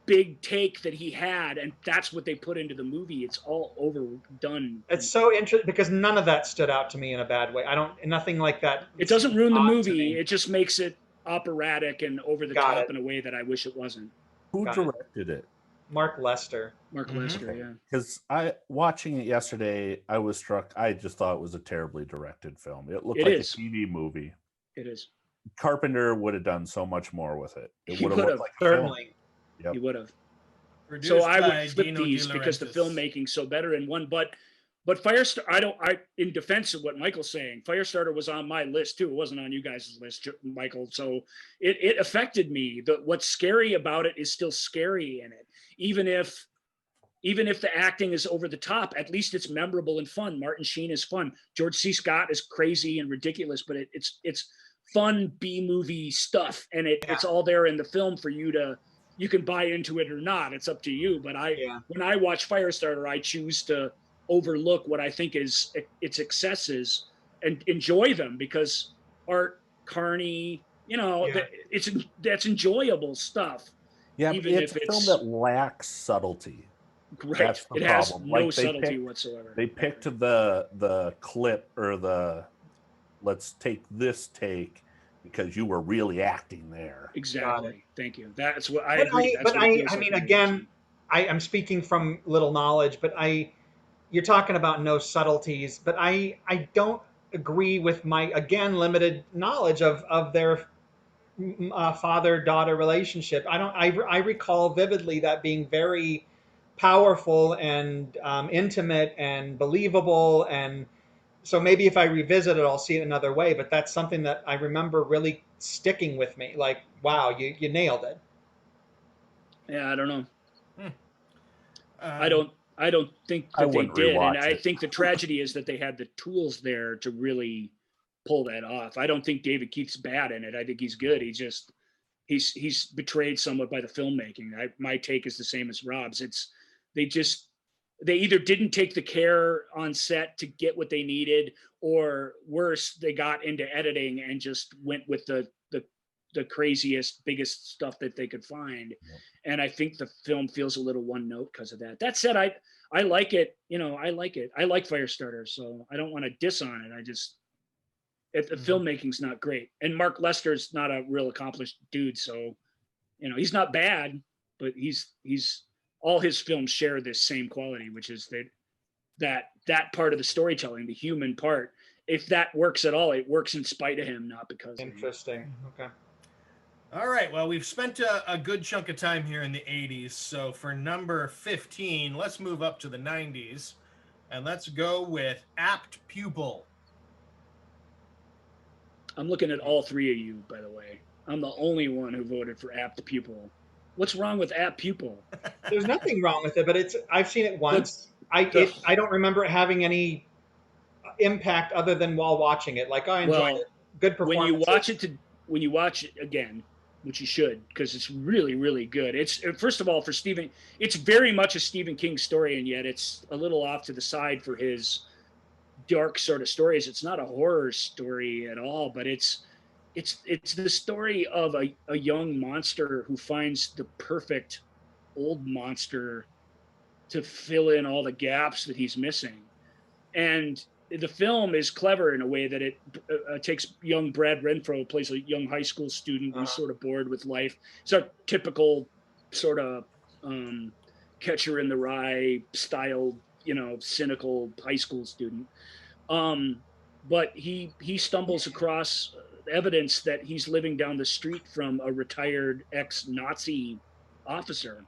big take that he had, and that's what they put into the movie. It's all overdone. It's so interesting because none of that stood out to me in a bad way. Nothing like that. It doesn't ruin the odd to movie. me. It just makes it operatic and over the Got top it. in a way that I wish it wasn't. Who Got it. directed it? Mark Lester. Mark Lester, yeah. Because watching it yesterday, I was struck. I just thought it was a terribly directed film. It looked It like is. a TV movie. It is. Carpenter would have done so much more with it. It He would have would've, looked like a film. Certainly. Yep. He would have. Produced So I by would flip Dino these De because the Laurentiis. filmmaking's so better in one. But Firestarter, in defense of what Michael's saying, Firestarter was on my list too. It wasn't on you guys' list, Michael. So it affected me. What's scary about it is still scary in it. Even if the acting is over the top, at least it's memorable and fun. Martin Sheen is fun. George C. Scott is crazy and ridiculous, but it's fun B-movie stuff, and it's all there in the film for you can buy into it or not. It's up to you. But when I watch Firestarter, I choose to overlook what I think is its excesses and enjoy them because Art Carney, that's enjoyable stuff. Yeah, even it's if a film that lacks subtlety. Right. That's the It has problem. no Like, they subtlety picked- whatsoever. They picked the clip or let's take this take because you were really acting there. Exactly. Thank you. That's what I But agree. I mean, again, I'm speaking from little knowledge, but you're talking about no subtleties, but I don't agree with my, again, limited knowledge of their father-daughter relationship. I recall vividly that being very powerful and intimate and believable, and so maybe if I revisit it, I'll see it another way. But that's something that I remember really sticking with me. Like, wow, you nailed it. Yeah, I don't know. Um, I don't think I that they wouldn't did, and rewatch I it. think the tragedy is that they had the tools there to really pull that off. I don't think David Keith's bad in it. I think he's good. He's betrayed somewhat by the filmmaking. My take is the same as Rob's. They either didn't take the care on set to get what they needed, or worse, they got into editing and just went with the craziest, biggest stuff that they could find. Yep. And I think the film feels a little one note because of that. That said, I like it. I like it. I like Firestarter, so I don't want to diss on it. The filmmaking's not great. And Mark Lester's not a real accomplished dude, so he's not bad, but he's all his films share this same quality, which is that part of the storytelling, the human part. If that works at all, it works in spite of him, not because of him. Interesting. Okay. All right. Well, we've spent a good chunk of time here in the 80s. So for number 15, let's move up to the 90s. And let's go with Apt Pupil. I'm looking at all three of you, by the way. I'm the only one who voted for Apt Pupil. What's wrong with Apt Pupil? There's nothing wrong with it, but I've seen it once. I don't remember it having any impact other than while watching it. Like, I enjoyed it. Good performance. When you watch it again, which you should, because it's really, really good. It's, first of all, for Stephen, it's very much a Stephen King story, and yet it's a little off to the side for his dark sort of stories. It's not a horror story at all, but it's the story of a young monster who finds the perfect old monster to fill in all the gaps that he's missing. And the film is clever in a way that it takes young Brad Renfro, plays a young high school student who's sort of bored with life. It's a typical sort of Catcher in the Rye style, cynical high school student. But he stumbles across evidence that he's living down the street from a retired ex-Nazi officer.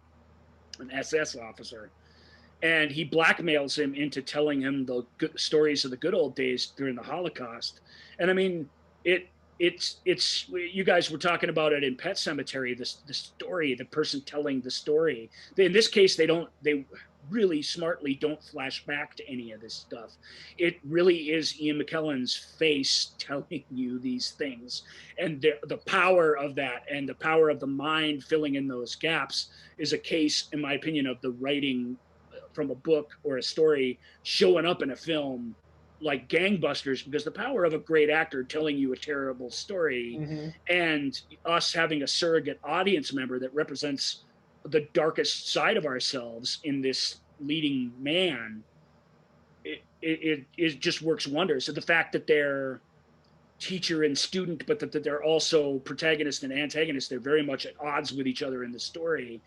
an SS officer, and he blackmails him into telling him the good stories of the good old days during the Holocaust. And I mean, it's you guys were talking about it in Pet Cemetery. The story, the person telling the story. In this case, they really smartly don't flash back to any of this stuff. It really is Ian McKellen's face telling you these things, and the power of that and the power of the mind filling in those gaps is a case, in my opinion, of the writing from a book or a story showing up in a film like gangbusters, because the power of a great actor telling you a terrible story and us having a surrogate audience member that represents the darkest side of ourselves in this leading man, it just works wonders. So the fact that they're teacher and student, but that they're also protagonist and antagonist, they're very much at odds with each other in the story.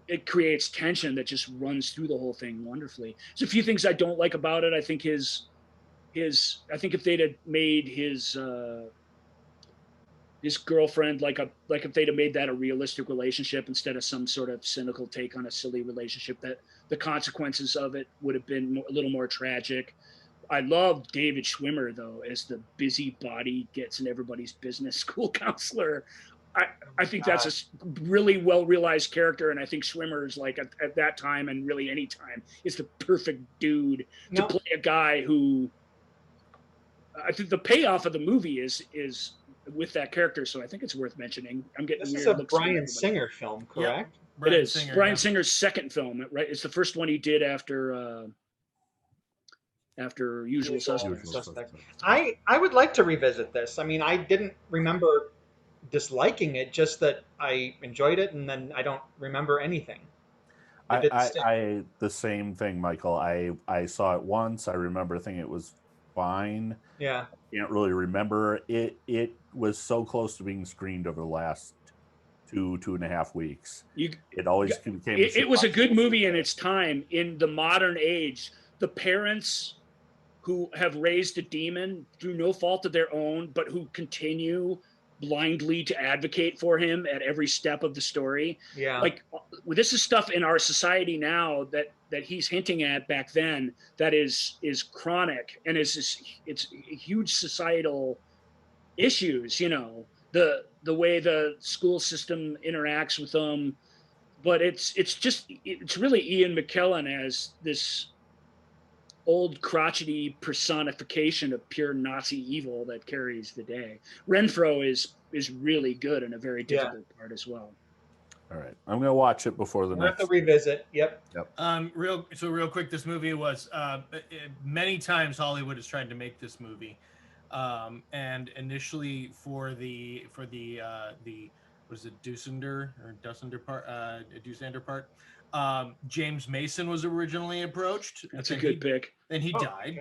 It creates tension that just runs through the whole thing wonderfully. There's a few things I don't like about it. I think I think if they'd have made his girlfriend like if they'd have made that a realistic relationship instead of some sort of cynical take on a silly relationship, that the consequences of it would have been a little more tragic. I love David Schwimmer though as the busybody gets in everybody's business school counselor. I think that's a really well realized character, and I think Schwimmer is like at that time and really any time is the perfect dude to play a guy who. I think the payoff of the movie is with that character, so I think it's worth mentioning. I'm getting this weird is a looks Bryan Singer film, correct? It is Bryan Singer's second film, right? It's the first one he did after Usual Suspects. I would like to revisit this. I mean, I didn't remember disliking it, just that I enjoyed it, and then I don't remember anything. I the same thing, Michael. I saw it once. I remember thinking it was fine. Yeah. I can't really remember. It was so close to being screened over the last 2.5 weeks. It always became. It was a good movie in its time. In the modern age, the parents who have raised a demon through no fault of their own, but who continue blindly to advocate for him at every step of the story. Yeah. Like this is stuff in our society now that he's hinting at back then that is chronic and it's huge societal issues, you know, the way the school system interacts with them. But it's really Ian McKellen as this old crotchety personification of pure Nazi evil that carries the day. Renfro is really good in a very difficult part as well. All right, I'm gonna watch it before the We'll next. have to revisit. Yep. Real quick, this movie was many times Hollywood has tried to make this movie, and initially for the was it Dussander part. James Mason was originally approached. That's a good pick. Then he died.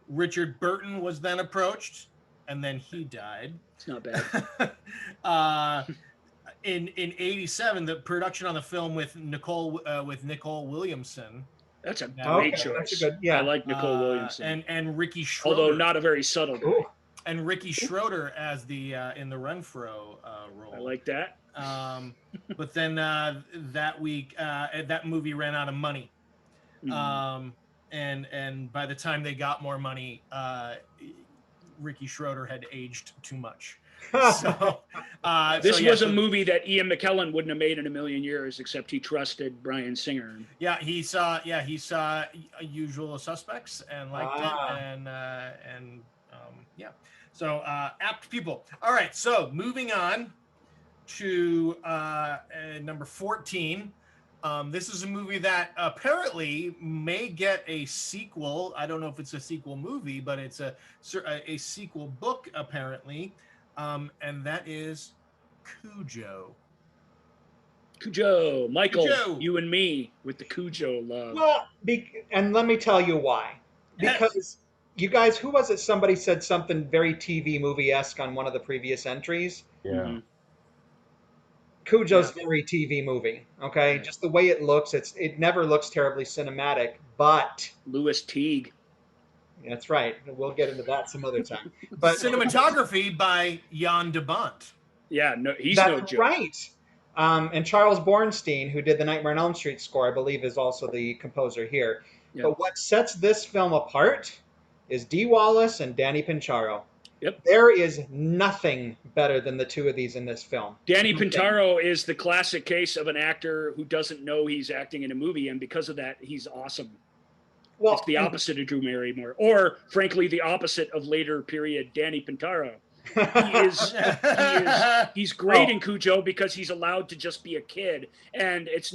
Richard Burton was then approached, and then he died. It's not bad. In '87, the production on the film with Nicole Williamson. That's a great choice. That's a good, I like Nicole Williamson and Ricky Schroeder, although not a very subtle guy. And Ricky Schroeder as the in the Renfro role. I like that. But then that week, that movie ran out of money. And by the time they got more money, Ricky Schroeder had aged too much. So this was a movie that Ian McKellen wouldn't have made in a million years, except he trusted Bryan Singer. He saw Usual Suspects and liked it, and so apt people. All right, so moving on to number 14. This is a movie that apparently may get a sequel. I don't know if it's a sequel movie, but it's a sequel book apparently, and that is Cujo. Michael, you and me with the Cujo love. Well, and let me tell you why. Because you guys, who was it? Somebody said something very TV movie-esque on one of the previous entries. Yeah. Mm-hmm. Cujo's very TV movie, okay? Yeah. Just the way it looks, it never looks terribly cinematic, but Louis Teague. That's right. We'll get into that some other time. But cinematography by Jan de Bont. Yeah, no, he's no joke. Right. And Charles Bornstein, who did the Nightmare on Elm Street score, I believe is also the composer here. Yeah. But what sets this film apart is Dee Wallace and Danny Pincharo. Yep. There is nothing better than the two of these in this film. Danny Nothing. Pincharo is the classic case of an actor who doesn't know he's acting in a movie, and because of that, he's awesome. Well, It's the opposite of Drew Barrymore, or frankly, the opposite of later period Danny Pincharo. He's great in Cujo because he's allowed to just be a kid, and it's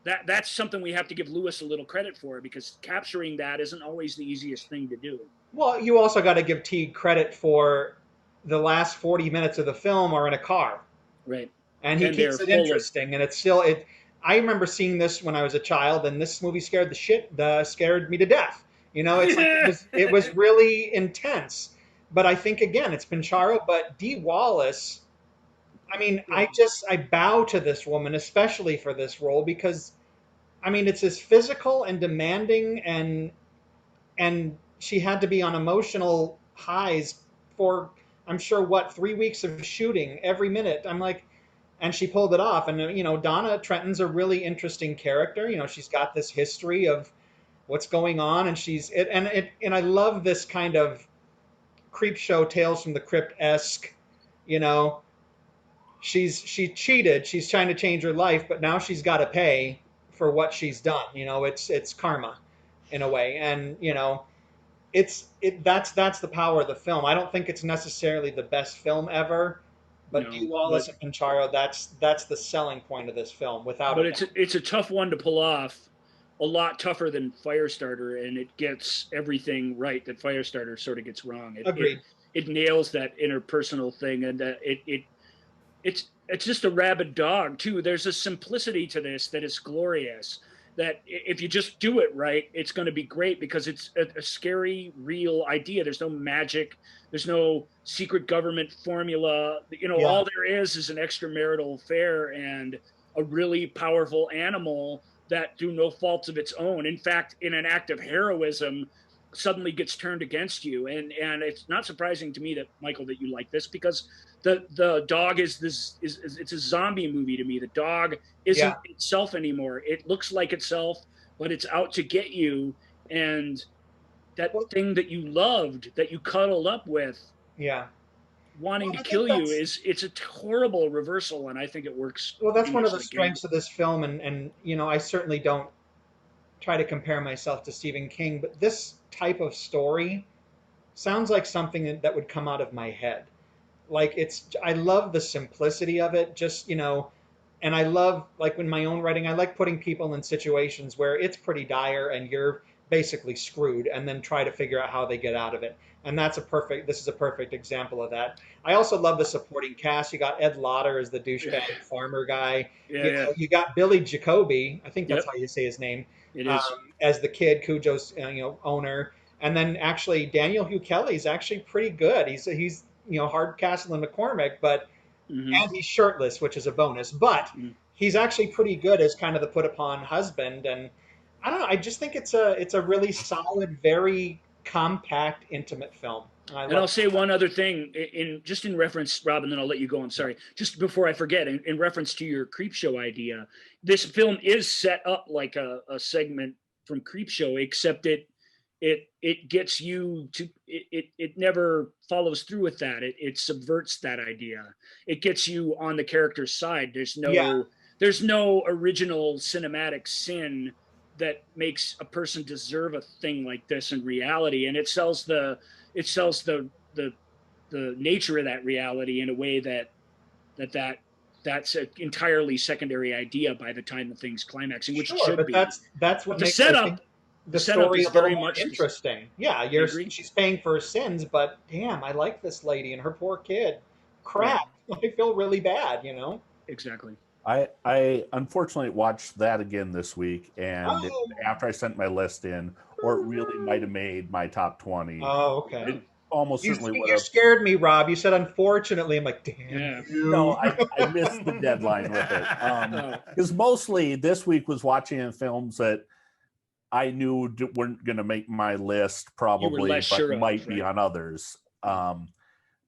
that's something we have to give Lewis a little credit for, because capturing that isn't always the easiest thing to do. Well, you also got to give Teague credit for the last 40 minutes of the film are in a car. Right. And he keeps it interesting, and it's still it. I remember seeing this when I was a child, and this movie scared me to death. You know, it's like it was really intense. But I think again, it's Pincharo, but Dee Wallace. I mean, I bow to this woman, especially for this role, because I mean, it's as physical and demanding, and she had to be on emotional highs for I'm sure 3 weeks of shooting every minute. I'm like. And she pulled it off. And, you know, Donna Trenton's a really interesting character. You know, she's got this history of what's going on. And and I love this kind of creep show, Tales from the Crypt-esque, you know, she cheated. She's trying to change her life, but now she's got to pay for what she's done. You know, it's karma in a way. And, you know, that's the power of the film. I don't think it's necessarily the best film ever. But Dee Wallace and Pincharo, that's the selling point of this film, without. But it's a tough one to pull off, a lot tougher than Firestarter, and it gets everything right that Firestarter sort of gets wrong. Agreed. It nails that interpersonal thing, and it's just a rabid dog too. There's a simplicity to this that is glorious. That if you just do it right, it's going to be great, because it's a scary, real idea. There's no magic. There's no secret government formula. You know, all there is an extramarital affair and a really powerful animal that, through no faults of its own, in fact, in an act of heroism, suddenly gets turned against you. And it's not surprising to me that, Michael, that you like this, because the dog it's a zombie movie to me. The dog isn't itself anymore. It looks like itself, but it's out to get you. And that thing that you loved, that you cuddled up with, wanting to kill you, it's a horrible reversal, and I think it works. Well, that's one of the strengths of this film, and you know, I certainly don't try to compare myself to Stephen King, but this type of story sounds like something that would come out of my head. Like, I love the simplicity of it, just, you know, and I love, like, in my own writing, I like putting people in situations where it's pretty dire and you're basically screwed, and then try to figure out how they get out of it. And this is a perfect example of that. I also love the supporting cast. You got Ed Lauder as the douchebag farmer guy. You got Billy Jacoby, I think that's how you say his name. It is. As the kid, Cujo's owner. And then actually Daniel Hugh Kelly's actually pretty good. He's Hardcastle and McCormick, but and he's shirtless, which is a bonus. But he's actually pretty good as kind of the put upon husband. And I don't know. I just think it's a really solid, very compact, intimate film. I'll say one other thing in reference, Rob, and then I'll let you go. I'm sorry. Just before I forget, in reference to your Creepshow idea, this film is set up like a segment from Creepshow, except it gets you to it never follows through with that. It subverts that idea. It gets you on the character's side. There's no original cinematic sin that makes a person deserve a thing like this in reality, and it sells the nature of that reality in a way that's an entirely secondary idea by the time the thing's climaxing, which it should be. That's what makes the setup. The story is very much interesting. Yeah, she's paying for her sins, but damn, I like this lady and her poor kid. Crap, I feel really bad, you know. Exactly. I unfortunately watched that again this week, and after I sent my list in, or it really might have made my top 20. Oh, okay. It almost certainly would have. You scared me, Rob. You said unfortunately. I'm like, damn. Yeah. No, I missed the deadline with it. Because mostly this week was watching films that I knew weren't going to make my list probably, but might be on others.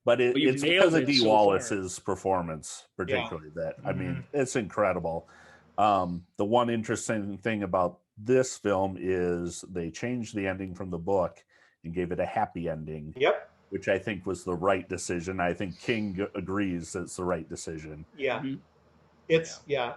But Well, you've it's nailed because of it Dee so Wallace's performance, particularly, that I mean, it's incredible. The one interesting thing about this film is they changed the ending from the book and gave it a happy ending. Yep. Which I think was the right decision. I think King agrees that it's the right decision. Yeah. Mhm.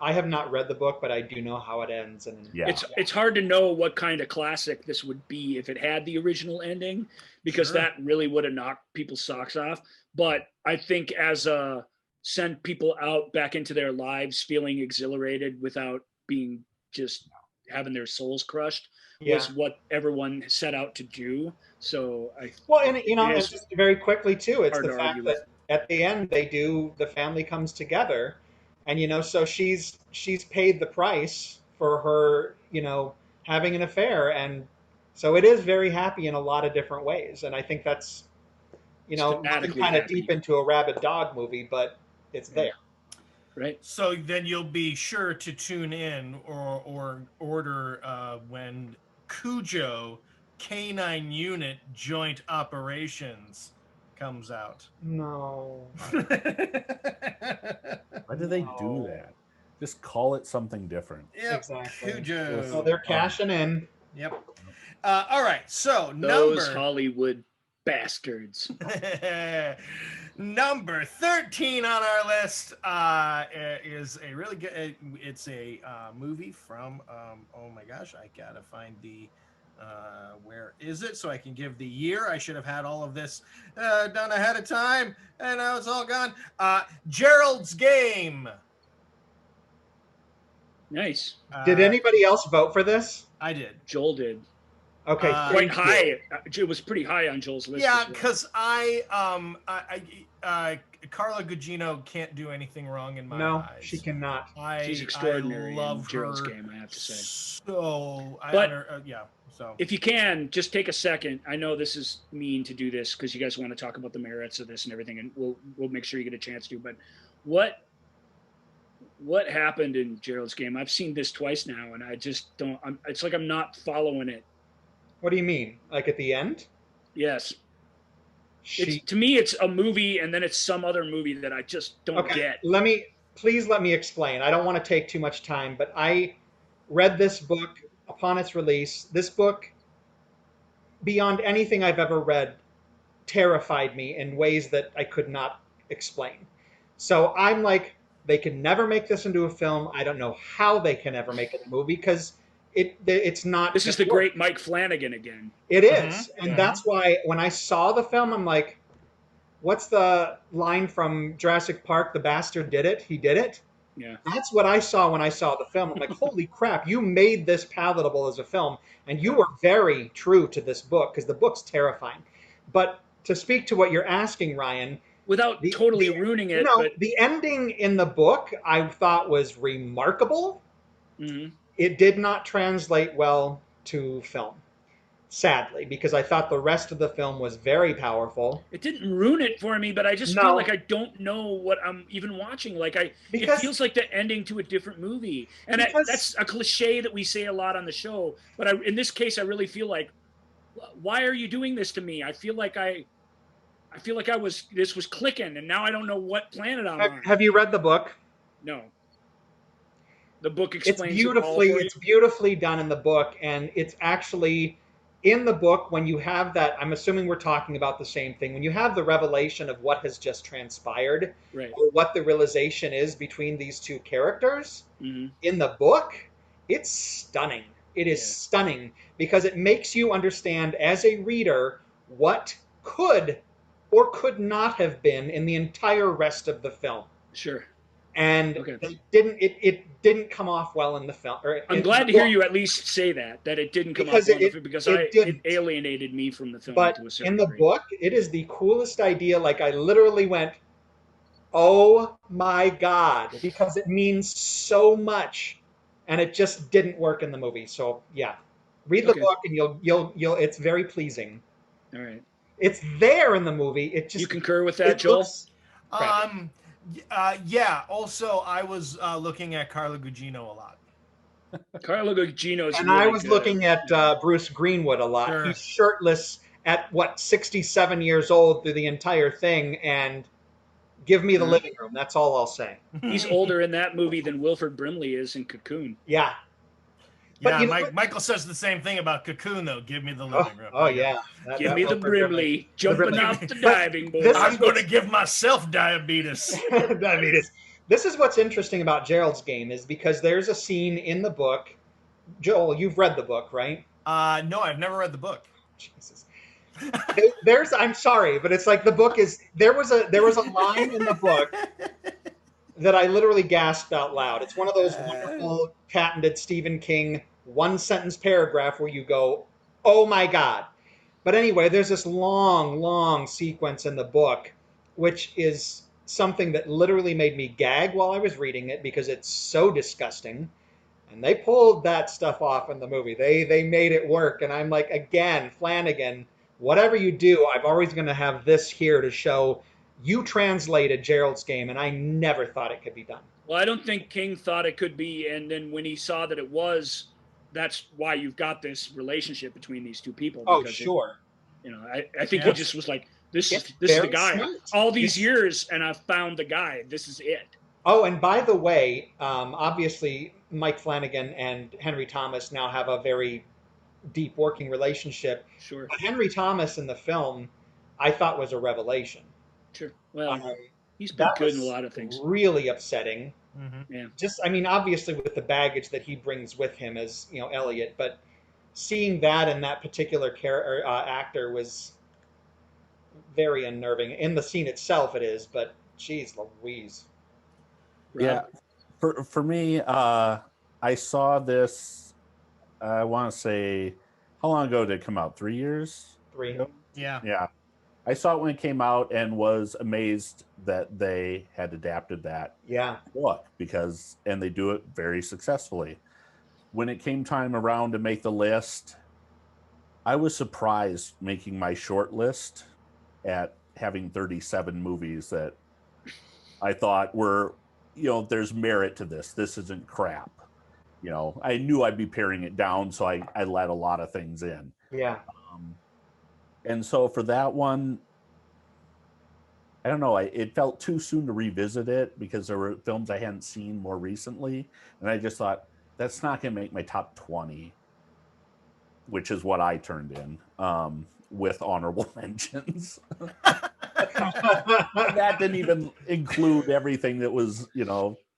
I have not read the book, but I do know how it ends. And Yeah. It's hard to know what kind of classic this would be if it had the original ending, because that really would have knocked people's socks off. But I think as a send people out back into their lives feeling exhilarated without being just having their souls crushed was what everyone set out to do. So and just very quickly too, it's the fact that at the end the family comes together, and so she's paid the price for her, having an affair, and so it is very happy in a lot of different ways. And I think that's nothing kind of deep into a rabid dog movie, but it's there. Right. So then you'll be sure to tune in or order when Cujo Canine Unit Joint Operations comes out. No. Why do they do that? Just call it something different. Yep. Exactly. Cujo. So they're cashing in. Yep. All right. So those Hollywood bastards. Number 13 on our list is a really good. It's a movie from. Oh my gosh, I gotta find the. Where is it so I can give the year? I should have had all of this done ahead of time, and now it's all gone. Gerald's Game. Nice. Did anybody else vote for this? I did. Joel did. Okay, quite high. It was pretty high on Joel's list. Yeah, because Carla Gugino can't do anything wrong in my eyes. No, she cannot. She's extraordinary. I love in Gerald's her Game, I have to say. So, So if you can, just take a second. I know this is mean to do this because you guys want to talk about the merits of this and everything, and we'll make sure you get a chance to. But what happened in Gerald's Game? I've seen this twice now, and I just don't. It's like I'm not following it. What do you mean? Like at the end? Yes. To me, it's a movie, and then it's some other movie that I just don't get. Please let me explain. I don't want to take too much time, but I read this book upon its release. This book, beyond anything I've ever read, terrified me in ways that I could not explain. So I'm like, they can never make this into a film. I don't know how they can ever make it a movie because it's not. This is the great Mike Flanagan again. It is. And that's why when I saw the film, I'm like, what's the line from Jurassic Park? The bastard did it. He did it. Yeah. That's what I saw when I saw the film. I'm like, holy crap, you made this palatable as a film. And you were very true to this book because the book's terrifying. But to speak to what you're asking, Ryan. Without totally ruining it. The ending in the book I thought was remarkable. Mm-hmm. It did not translate well to film, sadly, because I thought the rest of the film was very powerful. It didn't ruin it for me, but I just feel like I don't know what I'm even watching. It feels like the ending to a different movie. And that's a cliche that we say a lot on the show. But in this case, I really feel like, why are you doing this to me? I feel like this was clicking, and now I don't know what planet I'm on. Have you read the book? No. The book explains it's beautifully done in the book, and it's actually in the book when you have that. I'm assuming we're talking about the same thing. When you have the revelation of what has just transpired, right, or what the realization is between these two characters, in the book, it's stunning. It is stunning because it makes you understand as a reader what could or could not have been in the entire rest of the film. Sure. And it didn't come off well in the film. I'm glad to hear you at least say that it didn't come off well because it alienated me from the film to a certain degree. In the book, it is the coolest idea. Like I literally went, oh my God, because it means so much, and it just didn't work in the movie. So yeah, read the book and you'll it's very pleasing. All right. It's there in the movie. It just. You concur with that, Joel? Yeah. Also, I was looking at Carla Gugino a lot. Carla Gugino's and really I was good. looking at Bruce Greenwood a lot. Sure. He's shirtless at what 67 years old through the entire thing, and give me the living room. That's all I'll say. He's older in that movie than Wilford Brimley is in Cocoon. Yeah. Yeah, But you know what? Michael says the same thing about Cocoon, though. Give me the living room. Oh yeah. Give me the Brimley jumping Brimley. off the But diving board. this I'm going to give myself diabetes. Diabetes. This is what's interesting about Gerald's Game, is because there's a scene in the book. Joel, you've read the book, right? No, I've never read the book. Jesus. There's I'm sorry, but it's like the book is there was a line in the book that I literally gasped out loud. It's one of those wonderful patented Stephen King one sentence paragraph where you go, "Oh my God." But anyway, there's this long sequence in the book which is something that literally made me gag while I was reading it because it's so disgusting. And they pulled that stuff off in the movie. They made it work. And I'm like, again, Flanagan, whatever you do, I'm always going to have this here to show you translated Gerald's Game, and I never thought it could be done. Well, I don't think King thought it could be, and then when he saw that it was, that's why you've got this relationship between these two people. Oh, sure. I think he just was like, this is the guy. Smart. All these years, and I've found the guy. This is it. Oh, and by the way, obviously Mike Flanagan and Henry Thomas now have a very deep working relationship. Sure. But Henry Thomas in the film, I thought was a revelation. Sure. Well, he's been good in a lot of things. Really upsetting. Mm-hmm. Yeah. Just, I mean, obviously with the baggage that he brings with him as, Elliot, but seeing that in that particular actor was very unnerving. In the scene itself, it is, but geez Louise. Yeah, for me, I saw this. I want to say, how long ago did it come out? 3 years? 3. Yeah. Yeah, I saw it when it came out and was amazed that they had adapted that book and they do it very successfully. When it came time around to make the list, I was surprised making my short list at having 37 movies that I thought were, there's merit to this. This isn't crap. I knew I'd be paring it down, so I let a lot of things in. Yeah. And so for that one, I don't know, it felt too soon to revisit it because there were films I hadn't seen more recently. And I just thought, that's not going to make my top 20, which is what I turned in with honorable mentions. That didn't even include everything that was,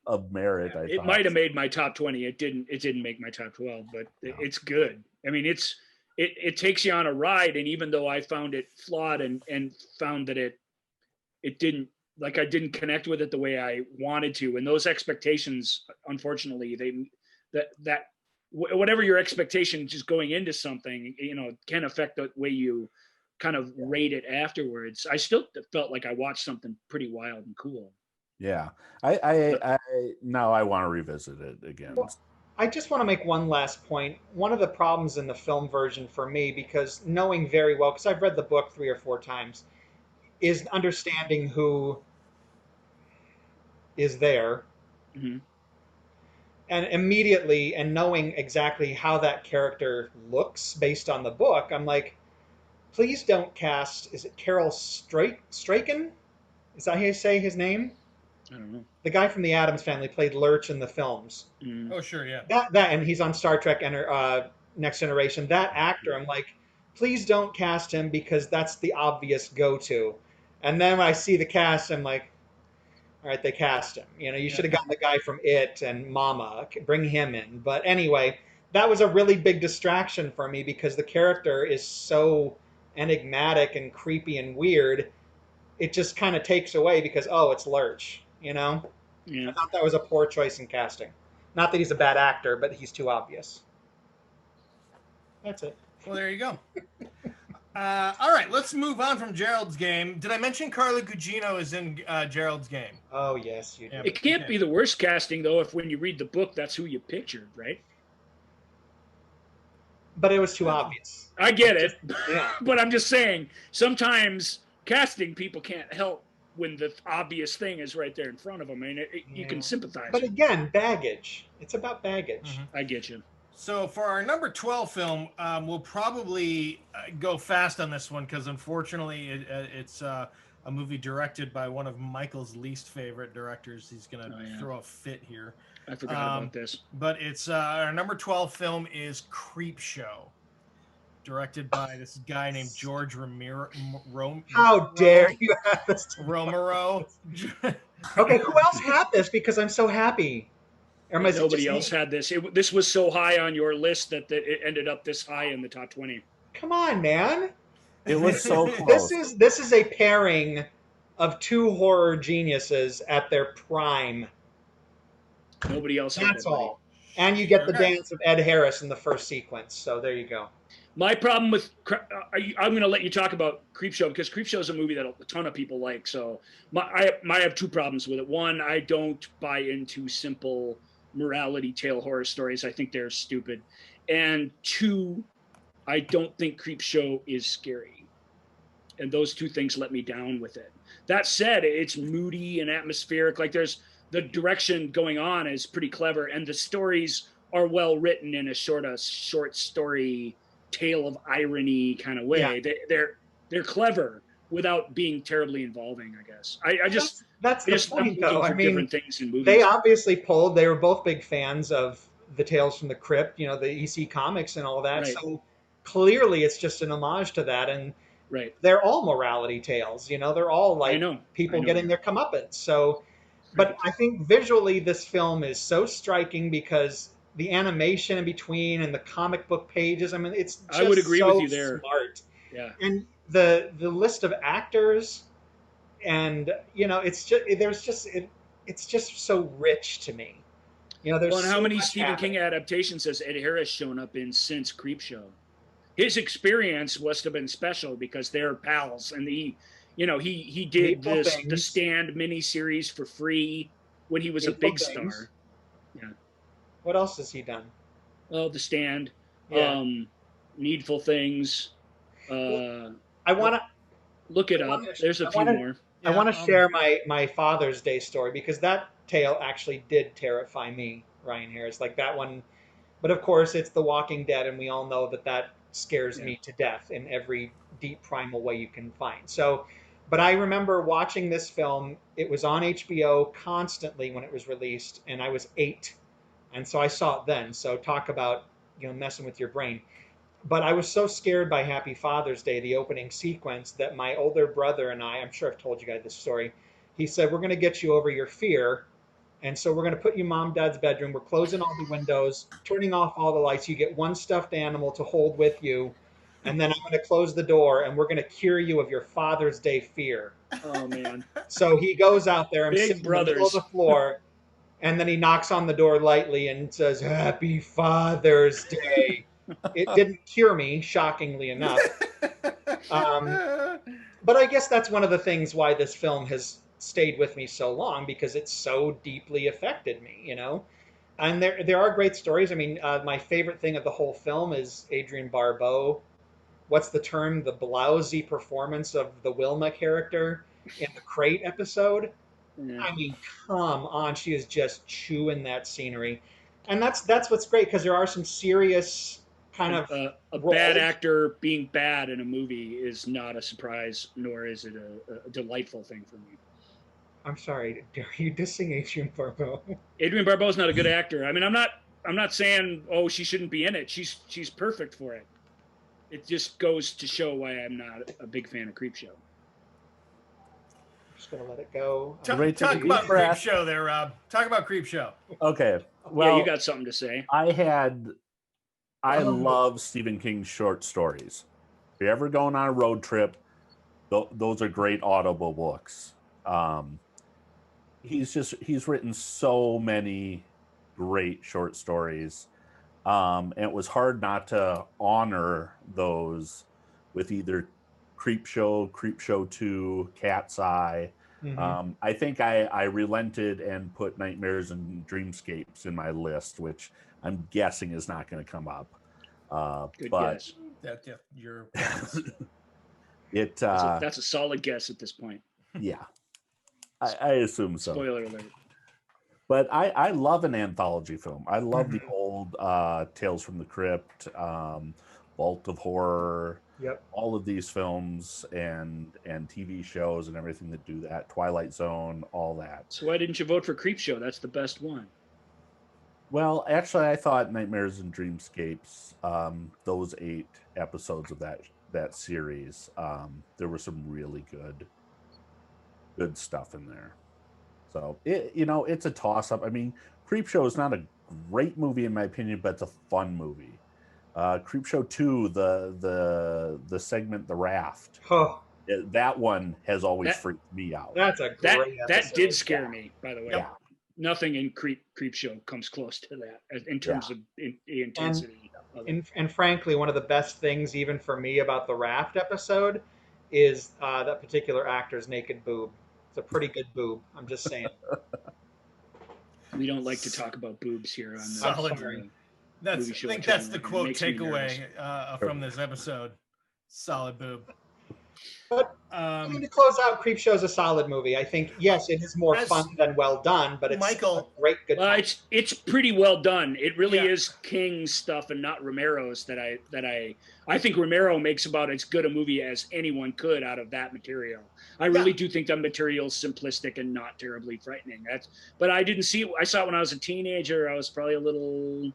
of merit. It might have made my top 20. It didn't make my top 12, but it's good. I mean, it takes you on a ride, and even though I found it flawed and found that it didn't, like, I didn't connect with it the way I wanted to, and those expectations, unfortunately, that whatever your expectation just going into something, can affect the way you kind of rate it afterwards. I still felt like I watched something pretty wild and cool. Yeah, I now I want to revisit it again. Well, I just want to make one last point. One of the problems in the film version for me, because knowing very well, because I've read the book 3 or 4 times, is understanding who is there. Mm-hmm. And immediately, and knowing exactly how that character looks based on the book, I'm like, please don't cast, is it Carol Strachan? Is that how you say his name? I don't know. The guy from the Addams Family played Lurch in the films. Mm. Oh, sure, yeah. That and he's on Star Trek Next Generation. That actor, I'm like, please don't cast him because that's the obvious go-to. And then when I see the cast, I'm like, all right, they cast him. You should have gotten the guy from It and Mama. Bring him in. But anyway, that was a really big distraction for me because the character is so enigmatic and creepy and weird. It just kind of takes away because, it's Lurch, Yeah. I thought that was a poor choice in casting. Not that he's a bad actor, but he's too obvious. That's it. Well, there you go. All right, let's move on from Gerald's Game. Did I mention Carla Gugino is in Gerald's Game? Oh, yes, you did. It can't be the worst casting, though, if when you read the book, that's who you pictured, right? But it was too obvious. I get it. Yeah. But I'm just saying, sometimes casting people can't help when the obvious thing is right there in front of them. I mean, you can sympathize. But again, baggage. It's about baggage. Mm-hmm. I get you. So for our number 12 film, we'll probably go fast on this one because unfortunately it's a movie directed by one of Michael's least favorite directors. He's going to throw a fit here. I forgot about this. But it's our number 12 film is Creep Show, directed by this guy named George Romero. How dare you have this? Romero. Okay, who else had this? Because I'm so happy. Or is it Nobody just else me? had this. This was so high on your list that it ended up this high in the top 20. Come on, man. It was so close. This is a pairing of two horror geniuses at their prime. Nobody else had That's it, buddy. all. And you get the Okay. dance of Ed Harris in the first sequence. So there you go. My problem with I'm going to let you talk about Creepshow because Creepshow is a movie that a ton of people like. So I have two problems with it. One, I don't buy into simple morality tale horror stories. I think they're stupid. And two, I don't think Creepshow is scary. And those two things let me down with it. That said, it's moody and atmospheric. Like there's the direction going on is pretty clever, and the stories are well written in a short story tale of irony kind of way. Yeah. They're clever without being terribly involving, I guess. That's the I'm point, looking though. for I mean, different things in movies. they obviously pulled. They were both big fans of the Tales from the Crypt, you know, the EC comics and all that. Right. So clearly, it's just an homage to that, and Right. they're all morality tales. You know, they're all like people getting their comeuppance. So, but I think visually, this film is so striking because the animation in between and the comic book pages. I mean, it's just I would agree so with you there. smart. Yeah. And the list of actors, and you know, it's just so rich to me. You know, there's Well, and how so many much Stephen happening. King adaptations has Ed Harris shown up in since Creepshow? His experience must have been special because they're pals, and he did Hateful the Things. Stand miniseries for free when he was a Hateful big Things. star. Yeah. What else has he done? Oh, The Stand, Yeah. Needful Things. I want to. Look it I up. wanna- There's a I few wanna- more. I want to share my Father's Day story because that tale actually did terrify me, Ryan Harris. Like that one, but of course it's The Walking Dead, and we all know that scares me to death in every deep primal way you can find. So, but I remember watching this film. It was on HBO constantly when it was released, and I was 8, and so I saw it then. So talk about messing with your brain. But I was so scared by Happy Father's Day, the opening sequence, that my older brother and I'm sure I've told you guys this story, he said, we're going to get you over your fear. And so we're going to put you in mom, dad's bedroom. We're closing all the windows, turning off all the lights. You get one stuffed animal to hold with you. And then I'm going to close the door and we're going to cure you of your Father's Day fear. Oh, man. So he goes out there and Big sits in the middle of brothers. the floor. And then he knocks on the door lightly and says, Happy Father's Day. It didn't cure me, shockingly enough. But I guess that's one of the things why this film has stayed with me so long, because it so deeply affected me, you know? And there are great stories. I mean, my favorite thing of the whole film is Adrienne Barbeau. What's the term? The blousy performance of the Wilma character in the Crate episode. Yeah. I mean, come on, she is just chewing that scenery, and that's what's great because there are some serious kind of a roles. bad actor being bad in a movie is not a surprise, nor is it a delightful thing for me. I'm sorry, are you dissing Adrienne Barbeau? Adrienne Barbeau is not a good actor. I mean, I'm not saying she shouldn't be in it. She's perfect for it. It just goes to show why I'm not a big fan of Creepshow. Just gonna let it go. Talk Ready to take a about deep breath? Creepshow there, Rob. Talk about Creepshow. Okay. Well, Yeah, you got something to say. I love Stephen King's short stories. If you're ever going on a road trip, those are great audible books. He's written so many great short stories. And it was hard not to honor those with either Creepshow 2, Cat's Eye. Mm-hmm. I think I relented and put Nightmares and Dreamscapes in my list, which I'm guessing is not going to come up. Good but guess. You're That's a solid guess at this point. yeah, I assume so. Spoiler alert. But I love an anthology film. I love the Mhm. old Tales from the Crypt, Vault of Horror, Yep. all of these films and TV shows and everything that do that. Twilight Zone, all that. So why didn't you vote for Creepshow? That's the best one. Well, actually, I thought Nightmares and Dreamscapes, those 8 episodes of that series, there was some really good stuff in there. So it's a toss up. I mean, Creepshow is not a great movie in my opinion, but it's a fun movie. Creepshow 2, the segment The Raft, Oh, that one has always That freaked me out. that's a that great that episode. did scare Yeah. me, by the way. Yeah. Nothing in Creepshow comes close to that in terms of the intensity of it. And frankly, one of the best things, even for me, about the Raft episode is that particular actor's naked boob. It's a pretty good boob. I'm just saying. We don't like to talk about boobs here on the Solid. sorry. movie I show think that's channel, the and it quote makes me nervous. takeaway from this episode. Solid boob. But I mean, Um, to close out, Creepshow is a solid movie. I think, yes, it is more As- fun than well done, but it's Michael- a great good Well, time. it's pretty well done. It really Yeah. is King's stuff and not Romero's that I think Romero makes about as good a movie as anyone could out of that material. I really do think that material is simplistic and not terribly frightening. But I didn't see it. I saw it when I was a teenager. I was probably a little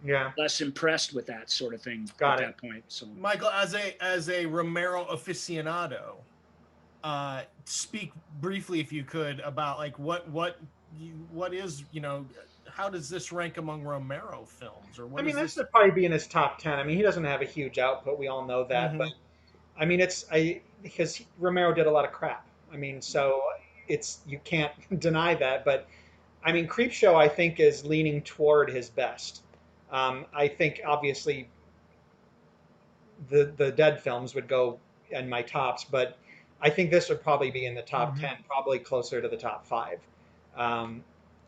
Yeah. less impressed with that sort of thing Got at it. that point. So Michael, as a Romero aficionado, speak briefly, if you could, about like what is how does this rank among Romero films, or what I mean, is this this? would probably be in his top 10. I mean, he doesn't have a huge output. We all know that. Mhm. But, I mean, because Romero did a lot of crap. I mean, so you can't deny that. But, I mean, Creepshow, I think, is leaning toward his best. I think, obviously, the Dead films would go in my tops, but I think this would probably be in the top Mhm. 10, probably closer to the top 5.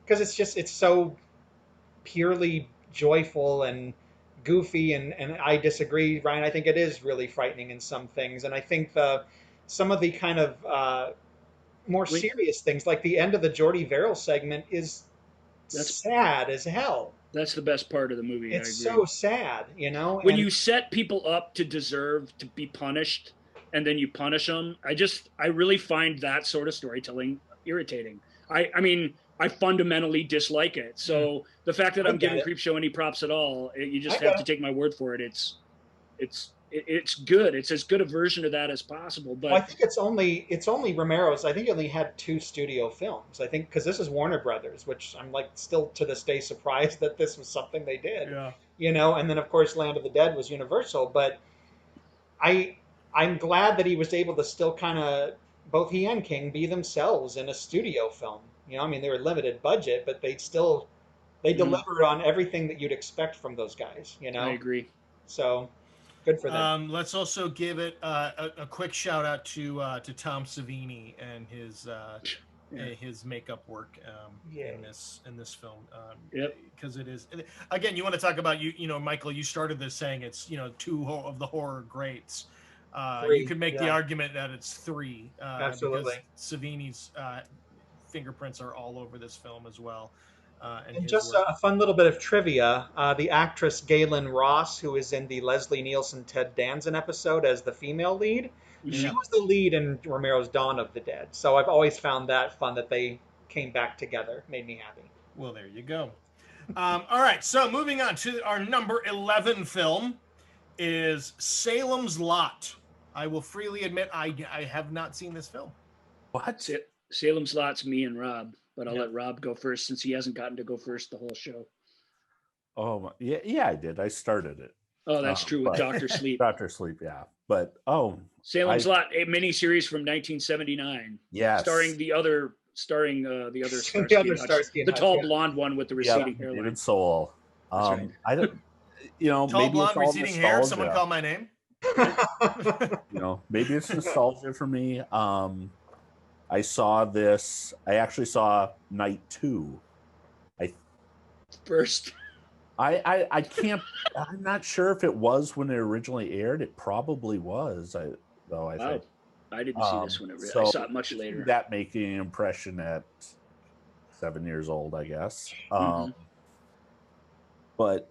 Because it's so purely joyful and goofy, and I disagree, Ryan. I think it is really frightening in some things, and I think some of the kind of more Wait. serious things, like the end of the Jordy Verrill segment, is That's- sad as hell. that's the best part of the movie. It's I agree. so sad, When and you set people up to deserve to be punished and then you punish them, I really find that sort of storytelling irritating. I mean, I fundamentally dislike it. So the fact that I I'm get giving it. Creepshow any props at all, you just I have get to take my word for it. It's good. It's as good a version of that as possible. But Well, I think it's only Romero's. I think he only had 2 studio films. I think because this is Warner Brothers, which I'm like still to this day surprised that this was something they did. Yeah. And then of course Land of the Dead was Universal. But I'm glad that he was able to still kind of, both he and King, be themselves in a studio film. I mean, they were limited budget, but they delivered on everything that you'd expect from those guys. I agree. So good for them. Let's also give it a quick shout out to Tom Savini and his makeup work in this film. Yep. Because it is, again, you want to talk about Michael. You started this saying it's two of the horror greats. 3, you could make the argument that it's 3. Absolutely. Because Savini's fingerprints are all over this film as well. And his just work. a fun little bit of trivia. The actress Galen Ross, who is in the Leslie Nielsen Ted Danson episode as the female lead, she Yeah. was the lead in Romero's Dawn of the Dead. So I've always found that fun that they came back together. Made me happy. Well, there you go. All right, so moving on to our number 11 film is Salem's Lot. I will freely admit I have not seen this film. What? Salem's Lot's me and Rob, but I'll Yeah. let Rob go first since he hasn't gotten to go first the whole show. Oh, yeah, I did. I started it. Oh, that's true with but- Dr. Sleep. Dr. Sleep, yeah. But Salem's Lot, a miniseries from 1979, yes. The starring the other Starsky other and Hutch, Starsky and the Hutch, tall yeah. blonde one with the Yeah, receding hairline. David Soul. That's right. I don't, Tall maybe blonde, it's all receding hair. nostalgia. Someone call my name. Maybe it's nostalgia for me. I saw this. I actually saw Night 2. First, I can't. I'm not sure if it was when it originally aired. It probably was. I wow, think I didn't see this when I so saw it much later. that making an impression at 7 years old, I guess. Mhm. But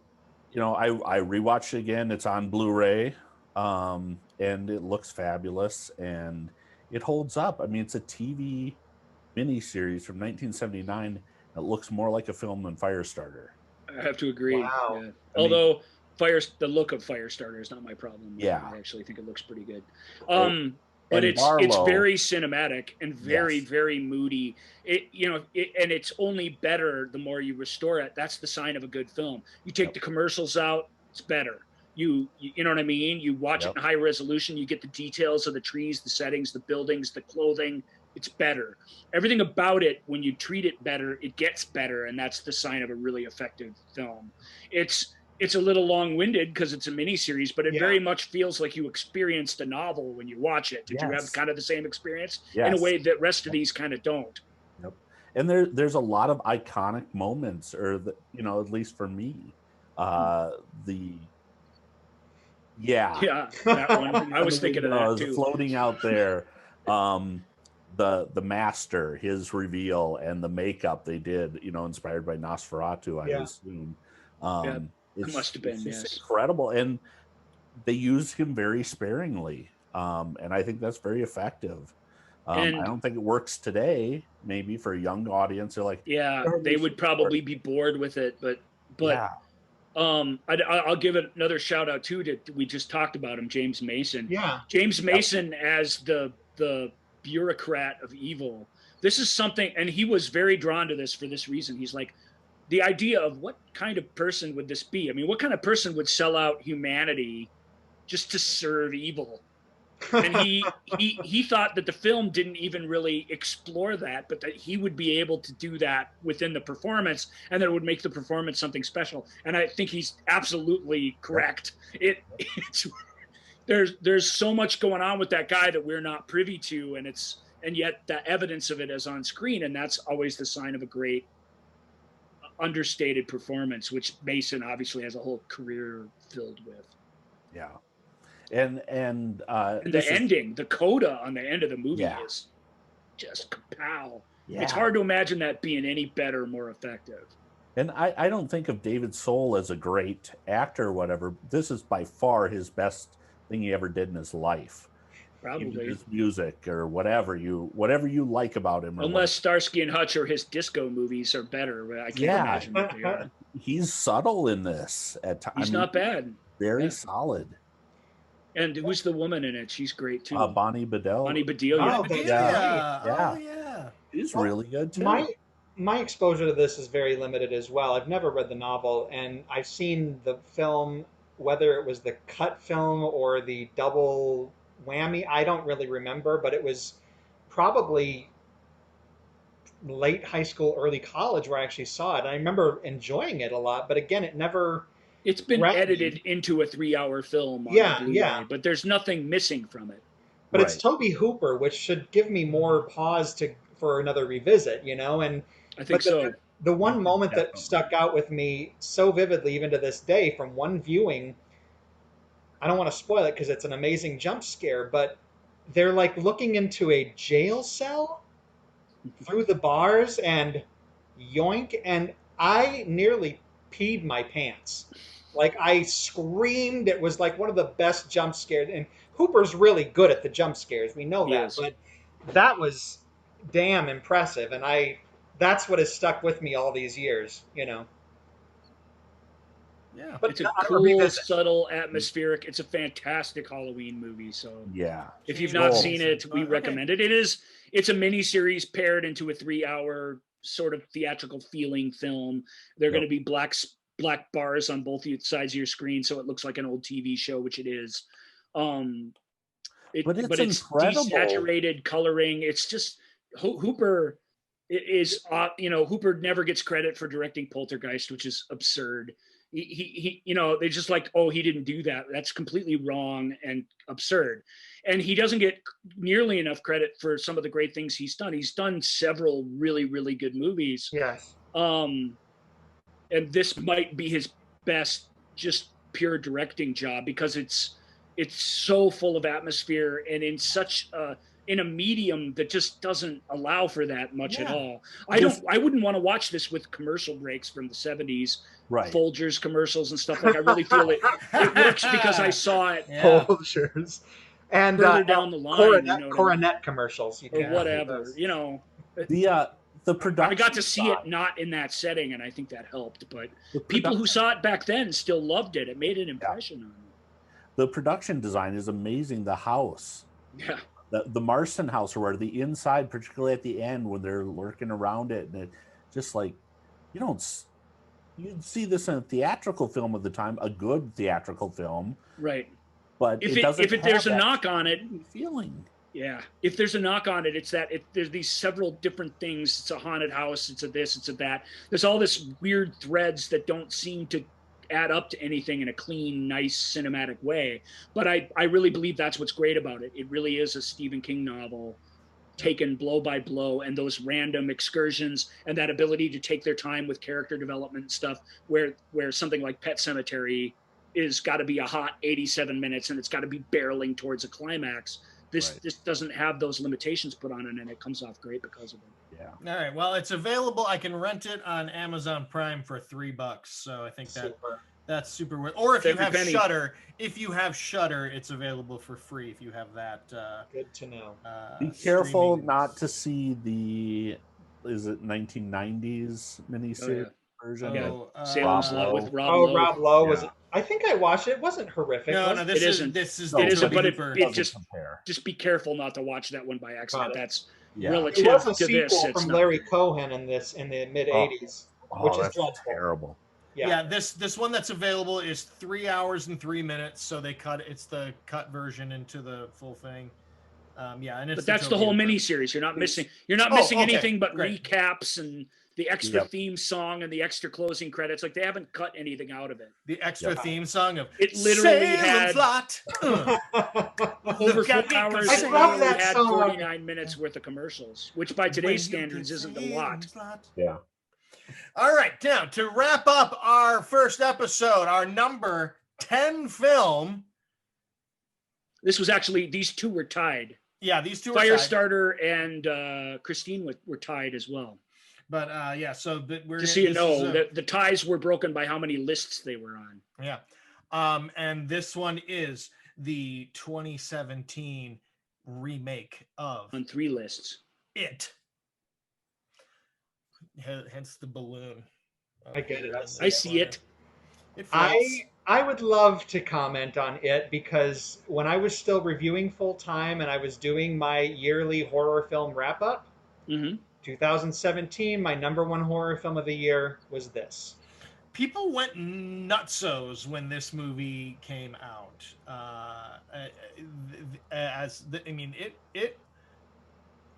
I rewatched it again. It's on Blu-ray, and it looks fabulous, and it holds up. I mean, it's a TV miniseries from 1979. It looks more like a film than Firestarter. I have to agree. Wow. Yeah. I mean, Although the look of Firestarter is not my problem. Yeah. I actually think it looks pretty good. and But it's Barlow, very cinematic and very, Yes. very moody. And it's only better the more you restore it. That's the sign of a good film. You take Yep. the commercials out, it's better. You know what I mean? You watch Yep. it in high resolution, you get the details of the trees, the settings, the buildings, the clothing. It's better. Everything about it, when you treat it better, it gets better, and that's the sign of a really effective film. It's a little long-winded because it's a miniseries, but it Yeah. very much feels like you experienced a novel when you watch it. Did you have Yes. kind of the same experience in Yes. a way that rest of these kind of don't? Yep. And there's a lot of iconic moments, or at least for me, the Yeah, that one. I was thinking of that too. floating out there, the master, his reveal, and the makeup they did, inspired by Nosferatu, I Yeah. assume. Yeah, It's, must have been, it's just yes. incredible, and they used him very sparingly, and I think that's very effective. I And don't think it works today. Maybe for a young audience, they're like, yeah, "Darn, they this would is probably boring." be bored with it, but Yeah, I'll give it another shout out too. We just talked about him, James Mason. Yeah. James Mason as the bureaucrat of evil. This is something, and he was very drawn to this for this reason. He's like, the idea of what kind of person would this be? I mean, what kind of person would sell out humanity just to serve evil? And he thought that the film didn't even really explore that, but that he would be able to do that within the performance, and that it would make the performance something special. And I think he's absolutely correct. There's so much going on with that guy that we're not privy to, and yet the evidence of it is on screen, and that's always the sign of a great understated performance, which Mason obviously has a whole career filled with. yeah. And the ending, the coda on the end of the movie Yeah. is just kapow. Yeah. It's hard to imagine that being any better, more effective. And I don't think of David Soul as a great actor or whatever. This is by far his best thing he ever did in his life. Even Probably. his music or whatever you like about him. Unless Starsky and Hutch or his disco movies are better, but I can't imagine that they are. He's subtle in this at times. He's not bad. Very solid. And who's the woman in it? She's great too. Bonnie Bedelia. Bonnie Bedelia. Oh, Yeah. She's really good too. My exposure to this is very limited as well. I've never read the novel, and I've seen the film, whether it was the cut film or the double whammy, I don't really remember, but it was probably late high school, early college where I actually saw it. I remember enjoying it a lot, but again, it never... It's been edited into a 3-hour film on Blu-ray, yeah. but there's nothing missing from it. But it's Toby Hooper, which should give me more pause for another revisit, And I think so. The one moment that stuck out with me so vividly, even to this day, from one viewing, I don't want to spoil it because it's an amazing jump scare, but they're like looking into a jail cell through the bars and yoink, and I nearly peed my pants. Like, I screamed. It was like one of the best jump scares, and Hooper's really good at the jump scares. We know that, but that was damn impressive, and that's what has stuck with me all these years, Yeah, but it's a cool, subtle, atmospheric. It's a fantastic Halloween movie. So if you've not seen it, we recommend it. It's a mini series paired into a 3-hour sort of theatrical feeling film. They're going to be black bars on both sides of your screen, so it looks like an old TV show, which it is. But it's incredible. Desaturated coloring. It's just Hooper is Hooper never gets credit for directing Poltergeist, which is absurd. He they just like, oh, he didn't do that. That's completely wrong and absurd. And he doesn't get nearly enough credit for some of the great things he's done. He's done several really, really good movies. Yes. And this might be his best just pure directing job because it's so full of atmosphere and in such a in a medium that just doesn't allow for that much at Yeah. all. I wouldn't want to watch this with commercial breaks from the 70s, Right. Folgers commercials and stuff. Like, I really feel it works because I saw it Yeah. Folgers. And further down the line, Coronet, you know what I mean? Coronet commercials. You Or can whatever, you know. The production. I got to see it side, not in that setting, and I think that helped. But the people who production- saw it back then still loved it. It made an impression on them. the production design is amazing. The house, Yeah. the Marston house, or where the inside, particularly at the end when they're lurking around it, and it just like you'd see this in a theatrical film of the time, a good theatrical film, Right. but If it doesn't. there's a have that knock on it, feeling. yeah. If there's a knock on it, it's that there's these several different things. It's a haunted house. It's a this. It's a that. There's all this weird threads that don't seem to add up to anything in a clean, nice cinematic way. But I really believe that's what's great about it. It really is a Stephen King novel taken blow by blow, and those random excursions and that ability to take their time with character development and stuff, where something like Pet Sematary is got to be a hot 87 minutes and it's got to be barreling towards a climax. This doesn't have those limitations put on it, and it comes off great because of it. Yeah. All right. Well, it's available. I can rent it on Amazon Prime for $3. So I think Super. that's super worth. Or if you Every have penny. Shudder, it's available for free if you have that. Good to know. Be careful streaming. not to see the 1990s miniseries version. Oh, Salem's Lot with Rob Oh, Lowe. Rob Lowe was. Yeah. I think I watched it. It wasn't horrific. No, was no, it? this It is isn't. this is No, the It isn't, Toby but it Hooper. Doesn't just compare. just be careful not to watch that one by accident. Got it. That's Yeah. relative It was a to this. sequel It's from not Larry good. Cohen in the mid '80s, Oh, which is that's dreadful. terrible. Yeah, this one that's available is 3 hours and 3 minutes. So it's the cut version into the full thing. Yeah, and it's But that's the Toby whole Hooper. mini-series. You're not missing Oh, okay. anything but Great. recaps and the extra Yep. theme song and the extra closing credits. Like, they haven't cut anything out of it. The extra Yep. theme song of It literally Salem's had Lot. over Look at 4 me, hours. I And love only that had song. 49 minutes worth of commercials, which by today's When you standards get isn't a lot. Salem's Lot. Yeah. All right, now to wrap up our first episode, our number 10 film. This was actually, these two were tied. Yeah, these two are tied. Firestarter and Christine were tied as well. But yeah, so we're Just so you this know, is the ties were broken by how many lists they were on. yeah. And this one is the 2017 remake of On 3 lists. It. Hence the balloon. I get it. I see it. It floats. I would love to comment on it because when I was still reviewing full time and I was doing my yearly horror film wrap up, Mm-hmm. 2017, my number 1 horror film of the year was this. People went nutsos when this movie came out.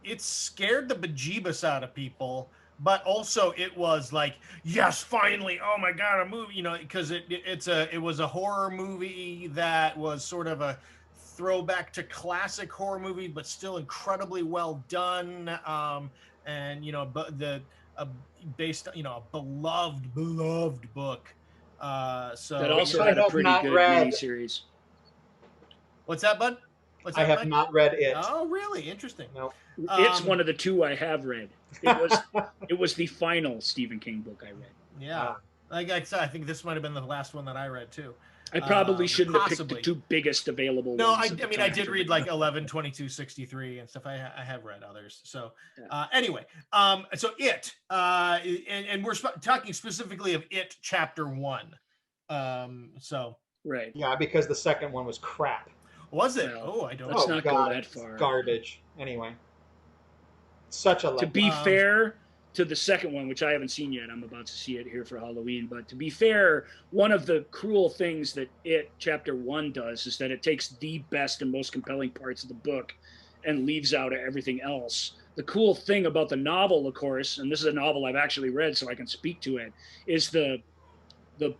It scared the bejeebus out of people, but also it was like, yes, finally, oh my god, a movie, because it was a horror movie that was sort of a throwback to classic horror movie, but still incredibly well done. And based on a beloved book. So That also I had a have pretty not good read. miniseries. What's that, bud? What's I that, have bud? not read it. Oh, really? Interesting. No. It's one of the 2 I have read. It was the final Stephen King book I read. Yeah. Like I said, I think this might have been the last one that I read too. I probably shouldn't have possibly. picked the 2 biggest available No, ones. I at the mean, I time did for read the- like 11, 22, 63 and stuff. I have read others. So Yeah. anyway, so It, and we're talking specifically of It Chapter 1. So Right. Yeah, because the second one was crap. was it? Well, Oh, I don't let's know. not go that far. Garbage. Anyway. Such a To be Um, fair to the second one, which I haven't seen yet, I'm about to see it here for Halloween. But to be fair, one of the cruel things that It Chapter 1 does is that it takes the best and most compelling parts of the book and leaves out everything else. The cool thing about the novel, of course, and this is a novel I've actually read so I can speak to it, is the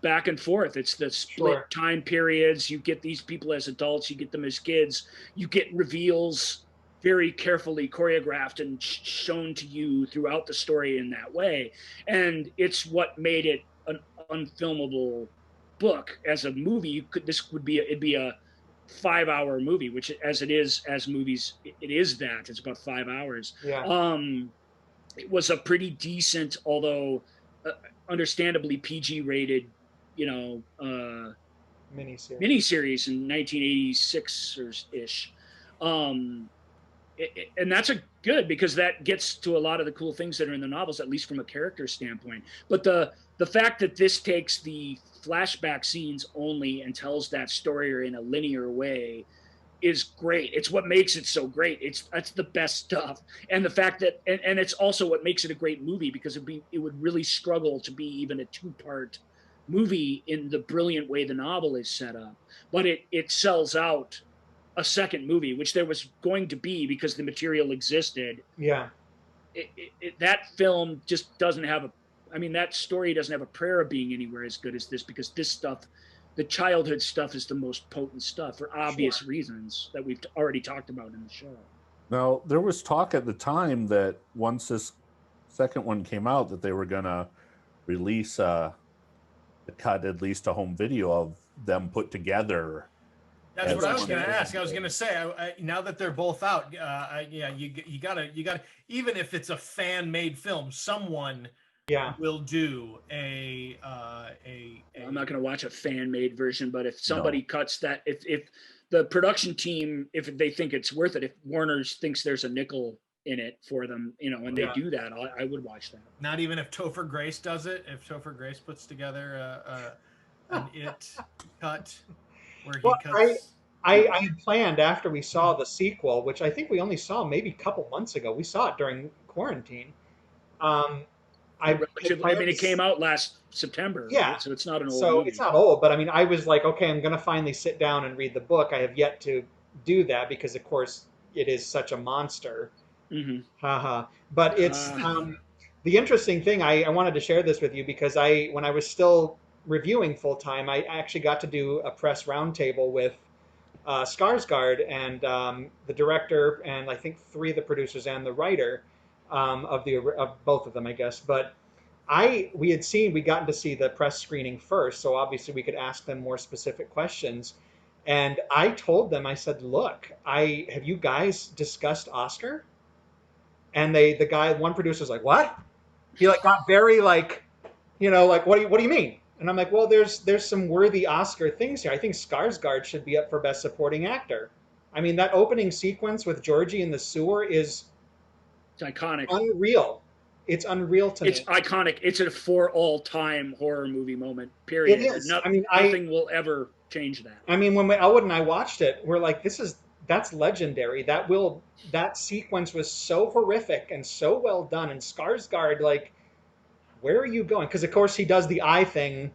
back and forth. It's the split Sure. time periods. You get these people as adults, you get them as kids, you get reveals very carefully choreographed and shown to you throughout the story in that way. And it's what made it an unfilmable book. As a movie, it'd be a 5-hour movie, which as it is as movies, it is that it's about 5 hours. Yeah. It was a pretty decent, although understandably PG rated, you know, miniseries in 1986 or ish. And that's a good, because that gets to a lot of the cool things that are in the novels, at least from a character standpoint. But the fact that this takes the flashback scenes only and tells that story in a linear way is great. It's what makes it so great. That's the best stuff. And the fact that and it's also what makes it a great movie, because it would really struggle to be even a 2-part movie in the brilliant way the novel is set up. But it sells out a second movie, which there was going to be because the material existed. Yeah. That film just doesn't have that story doesn't have a prayer of being anywhere as good as this, because this stuff, the childhood stuff, is the most potent stuff for obvious reasons that we've already talked about in the show. Now, there was talk at the time that once this second one came out, that they were going to release a cut, at least a home video of them put together. That's what I was going to ask. I was going to say, now that they're both out, you gotta, even if it's a fan made film, someone will do a. I'm not going to watch a fan made version, but if somebody cuts that, if the production team, if they think it's worth it, if Warner's thinks there's a nickel in it for them, and they do that, I would watch that. Not even if Topher Grace does it. If Topher Grace puts together an It cut where he cuts. I had planned, after we saw the sequel, which I think we only saw maybe a couple months ago. We saw it during quarantine. It came out last September. Yeah, right? So it's not an old. So movie. it's not old, but I was like, okay, I'm going to finally sit down and read the book. I have yet to do that because, of course, it is such a monster. Mm-hmm. Haha. But it's the interesting thing. I wanted to share this with you because when I was still reviewing full time, I actually got to do a press roundtable with Skarsgård and the director, and I think 3 of the producers and the writer of both of them, I guess. But we gotten to see the press screening first, so obviously we could ask them more specific questions. And I told them, I said, "Look, have you guys discussed Oscar?" And one producer's like, "What?" He got very like, what do you mean? And I'm like, well, there's some worthy Oscar things here. I think Skarsgård should be up for Best Supporting Actor. I mean, that opening sequence with Georgie in the sewer it's iconic. Unreal. It's unreal to me. It's iconic. It's a for all time horror movie moment. Period. It is. Nothing will ever change that. I mean, when Elwood and I watched it, we're like, that's legendary. That sequence was so horrific and so well done. And Skarsgård, where are you going? Because of course he does the eye thing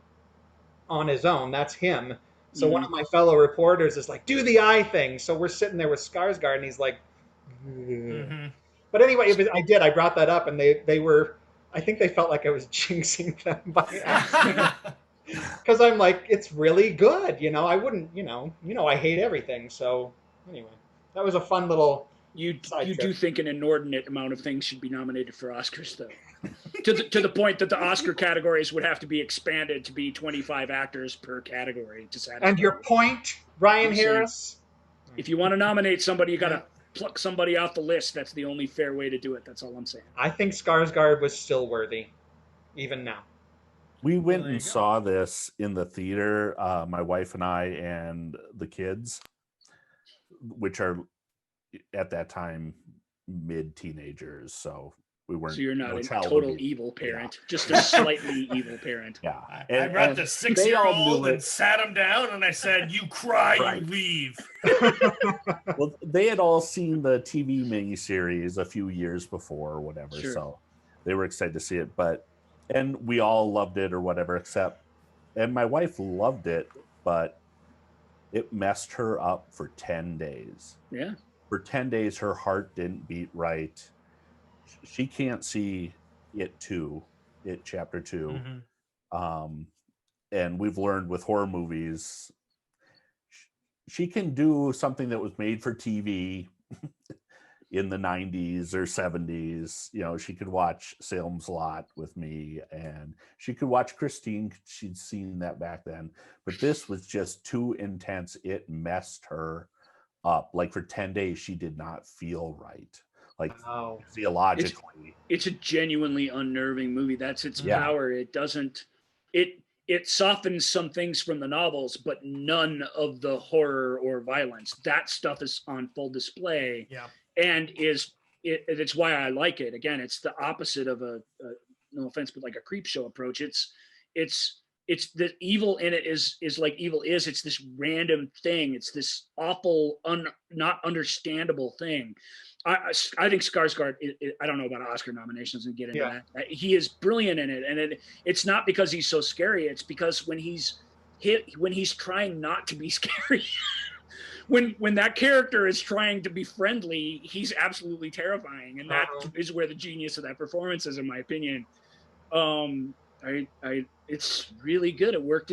on his own. That's him. So one of my fellow reporters is like, do the eye thing. So we're sitting there with Skarsgård, and he's like, mm-hmm. But anyway, I brought that up, and they were, I think they felt like I was jinxing them by asking. Because I'm like, it's really good. I wouldn't, I hate everything. So anyway, that was a fun little. You do think an inordinate amount of things should be nominated for Oscars, though. to the point that the Oscar categories would have to be expanded to be 25 actors per category to satisfy. And your point, Ryan Harris? If you want to nominate somebody, you got to pluck somebody off the list. That's the only fair way to do it. That's all I'm saying. I think Skarsgård was still worthy, even now. We went and saw this in the theater, my wife and I and the kids, which are at that time mid-teenagers, so we weren't. So you're not a total evil parent, just a slightly evil parent. Yeah. I brought the 6-year-old and sat him down, and I said, "You cry, you leave." Well, they had all seen the TV miniseries a few years before or whatever, so they were excited to see it. And we all loved it or whatever, and my wife loved it, but it messed her up for 10 days. Yeah. For 10 days, her heart didn't beat right. She can't see It Chapter 2. Mm-hmm. And we've learned with horror movies, she can do something that was made for TV, in the 90s or 70s. You know, she could watch Salem's Lot with me, and she could watch Christine. She'd seen that back then. But this was just too intense. It messed her up. Like for 10 days, she did not feel right. Like Wow. theologically. It's a genuinely unnerving movie. That's its Yeah. power. It doesn't it softens some things from the novels, but none of the horror or violence. That stuff is on full display. Yeah. And it's why I like it. Again, it's the opposite of a no offense, but like a creep show approach. It's the evil in it is like evil is. It's this random thing. It's this awful, not understandable thing. I think Skarsgård. I don't know about Oscar nominations and get into that. He is brilliant in it, and it's not because he's so scary. It's because when he's trying not to be scary. When that character is trying to be friendly, he's absolutely terrifying, and that is where the genius of that performance is, in my opinion. It's really good. It worked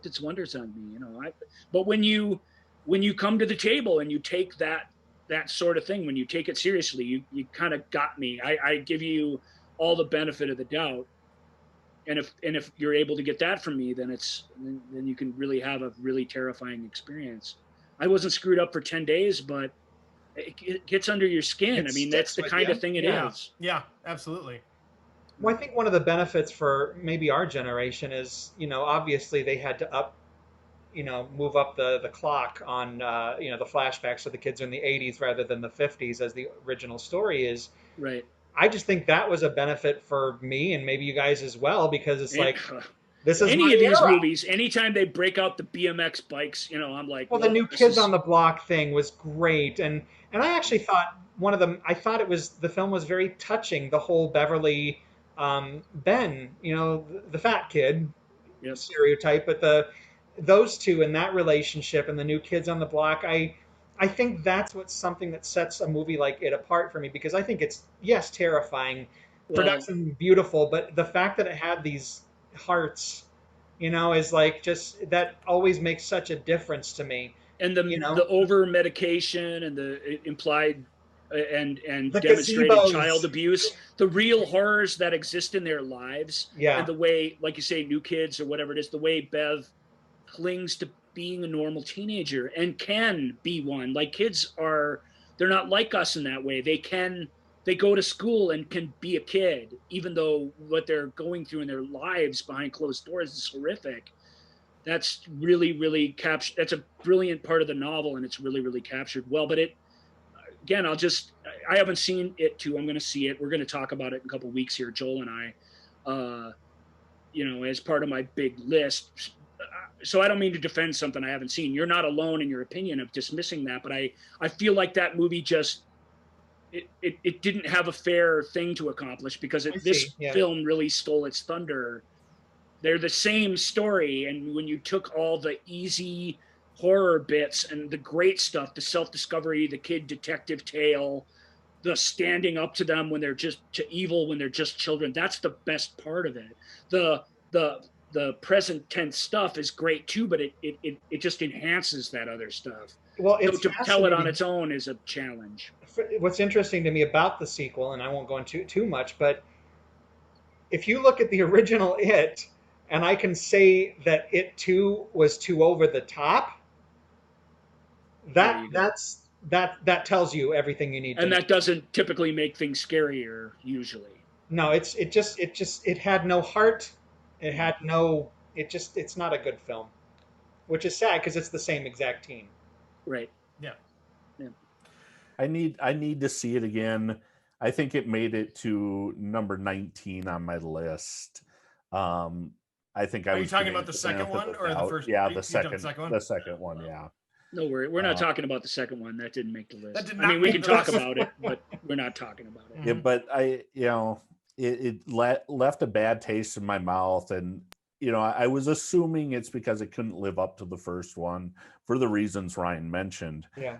its wonders on me, you know. But when you come to the table and you take that sort of thing, when you take it seriously, you kind of got me. I give you all the benefit of the doubt, and if you're able to get that from me, then you can really have a really terrifying experience. I wasn't screwed up for 10 days, but it gets under your skin. I mean, that's the kind of thing it is. Yeah, absolutely. Well, I think one of the benefits for maybe our generation is, you know, obviously they had to move up the clock on, the flashbacks of the kids in the 80s rather than the 50s as the original story is. Right. I just think that was a benefit for me and maybe you guys as well, because it's like, this is any of these movies, anytime they break out the BMX bikes, you know, I'm like, well, the new Kids on the Block thing was great. And I actually thought the film was very touching. The whole Beverly, Ben, you know, the fat kid stereotype, but those two and that relationship and the new Kids on the Block, I think that's what's something that sets a movie like it apart for me, because I think it's, yes, terrifying, production beautiful, but the fact that it had these hearts, you know, is like, just that always makes such a difference to me. And the over medication and the implied and the demonstrated gazebos. Child abuse, the real horrors that exist in their lives, and the way, like you say, new kids or whatever it is, the way Bev clings to being a normal teenager and can be one. Like, kids they're not like us in that way. They go to school and can be a kid, even though what they're going through in their lives behind closed doors is horrific. That's really, really that's a brilliant part of the novel, and it's really, really captured well. But again, I haven't seen it too. I'm going to see it. We're going to talk about it in a couple of weeks here, Joel and I, as part of my big list. So I don't mean to defend something I haven't seen. You're not alone in your opinion of dismissing that, but I feel like that movie just, it didn't have a fair thing to accomplish, because this film really stole its thunder. They're the same story, and when you took all the easy horror bits and the great stuff, the self-discovery, the kid detective tale, the standing up to them when they're just evil, when they're just children, that's the best part of it. The present tense stuff is great too, but it just enhances that other stuff. Well, to tell it on its own is a challenge. What's interesting to me about the sequel, and I won't go into too much, but if you look at the original It, and I can say that It 2 was too over the top, that that tells you everything you need to know. And that doesn't typically make things scarier usually. No, it had no heart. It's not a good film, which is sad because it's the same exact team. Right. Yeah. I need to see it again. I think it made it to number 19 on my list. I think I was. Are you talking about the second one or the first? Yeah, the second one. The second one, yeah. No, we're not talking about the second one. That didn't make the list. That did not we can talk about it, but we're not talking about it. Yeah, but it left a bad taste in my mouth, and I was assuming it's because it couldn't live up to the first one for the reasons Ryan mentioned. Yeah.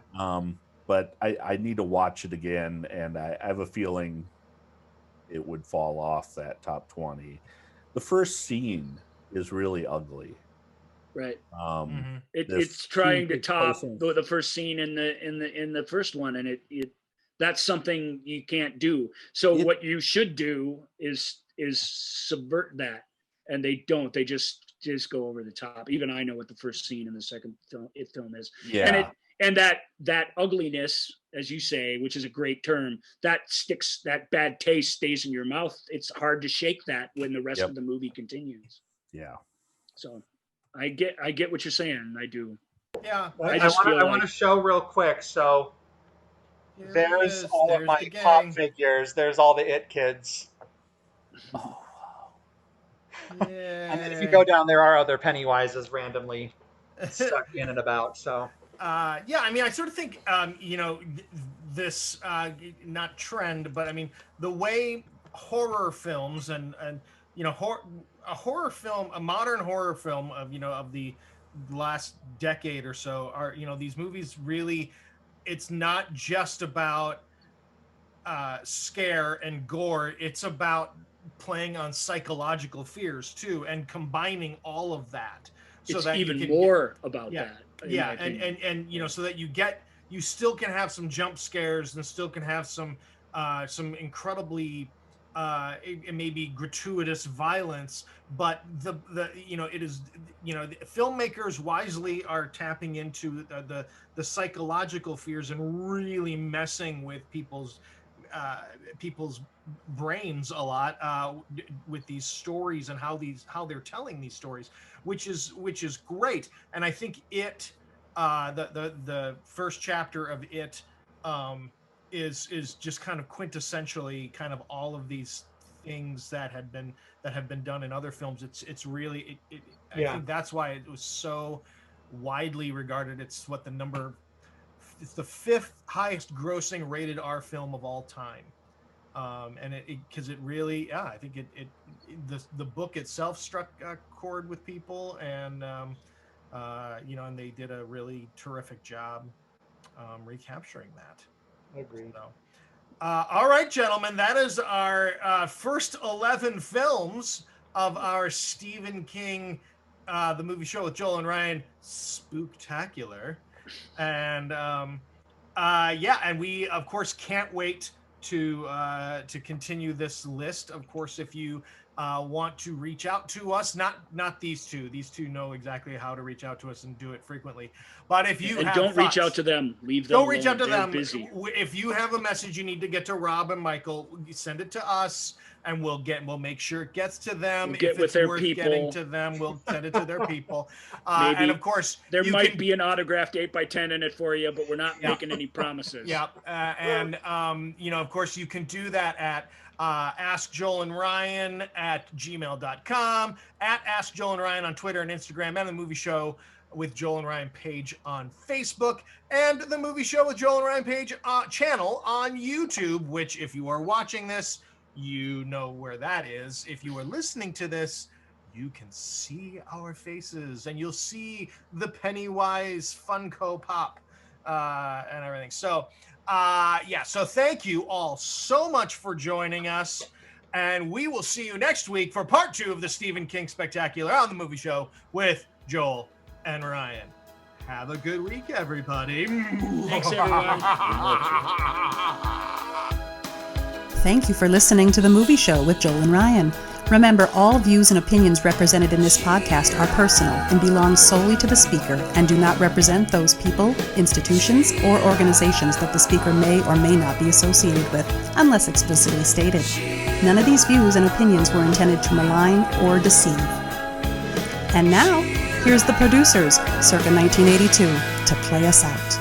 But I need to watch it again, and I have a feeling it would fall off that top 20. The first scene is really ugly. Right. It's trying to top the first scene in the first one, and That's something you can't do. So It- what you should do is subvert that, and they don't. They just go over the top. Even I know what the first scene in the second film is. Yeah. And that ugliness, as you say, which is a great term, that sticks. That bad taste stays in your mouth. It's hard to shake that when the rest of the movie continues. Yeah. So I get what you're saying. I do. Yeah. I just feel I want like to show real quick. So Here it there's is. all There's of my the pop gang. figures. There's all the It kids. Oh, Yeah. And then if you go down, there are other Pennywises randomly stuck in and about. So Yeah, I mean, I sort of think, this not trend, but I mean, the way horror films and a horror film, a modern horror film of of the last decade or so are these movies really. It's not just about scare and gore. It's about playing on psychological fears too, and combining all of that. So it's that even you can more about yeah, that. yeah, and so that you still can have some jump scares and still can have some incredibly it may be gratuitous violence, but the it is the filmmakers wisely are tapping into the psychological fears and really messing with people's brains a lot with these stories and how they're telling these stories, which is great. And I think the first chapter of it is just kind of quintessentially kind of all of these things that have been done in other films. It's really I think that's why it was so widely regarded. It's the fifth highest grossing rated R film of all time. And because it really, I think the book itself struck a chord with people, and and they did a really terrific job recapturing that. I agree. So, all right, gentlemen, that is our first 11 films of our Stephen King, the movie show with Joel and Ryan, Spooktacular. And and we of course can't wait to continue this list. Of course, if you want to reach out to us, not these two know exactly how to reach out to us and do it frequently, but if you have don't thoughts, reach out to them, leave them don't alone. reach out to They're them. busy. If you have a message you need to get to Rob and Michael, send it to us, and we'll make sure it gets to them. We'll get if with it's their worth people. getting to them, we'll send it to their people. Maybe. And of course, there you might can be an autographed 8x10 in it for you, but we're not making any promises. Yeah, and of course, you can do that at askjoelandryan@gmail.com, at Ask Joel and Ryan on Twitter and Instagram, and the Movie Show with Joel and Ryan page on Facebook, and the Movie Show with Joel and Ryan page channel on YouTube, which if you are watching this, you know where that is. If you are listening to this, you can see our faces, and you'll see the Pennywise Funko Pop and everything. So so thank you all so much for joining us, and we will see you next week for part 2 of the Stephen King Spectacular on the Movie Show with Joel and Ryan. Have a good week, everybody. Thanks, everyone. Thank you for listening to The Movie Show with Joel and Ryan. Remember, all views and opinions represented in this podcast are personal and belong solely to the speaker and do not represent those people, institutions, or organizations that the speaker may or may not be associated with, unless explicitly stated. None of these views and opinions were intended to malign or deceive. And now, here's the producers, circa 1982, to play us out.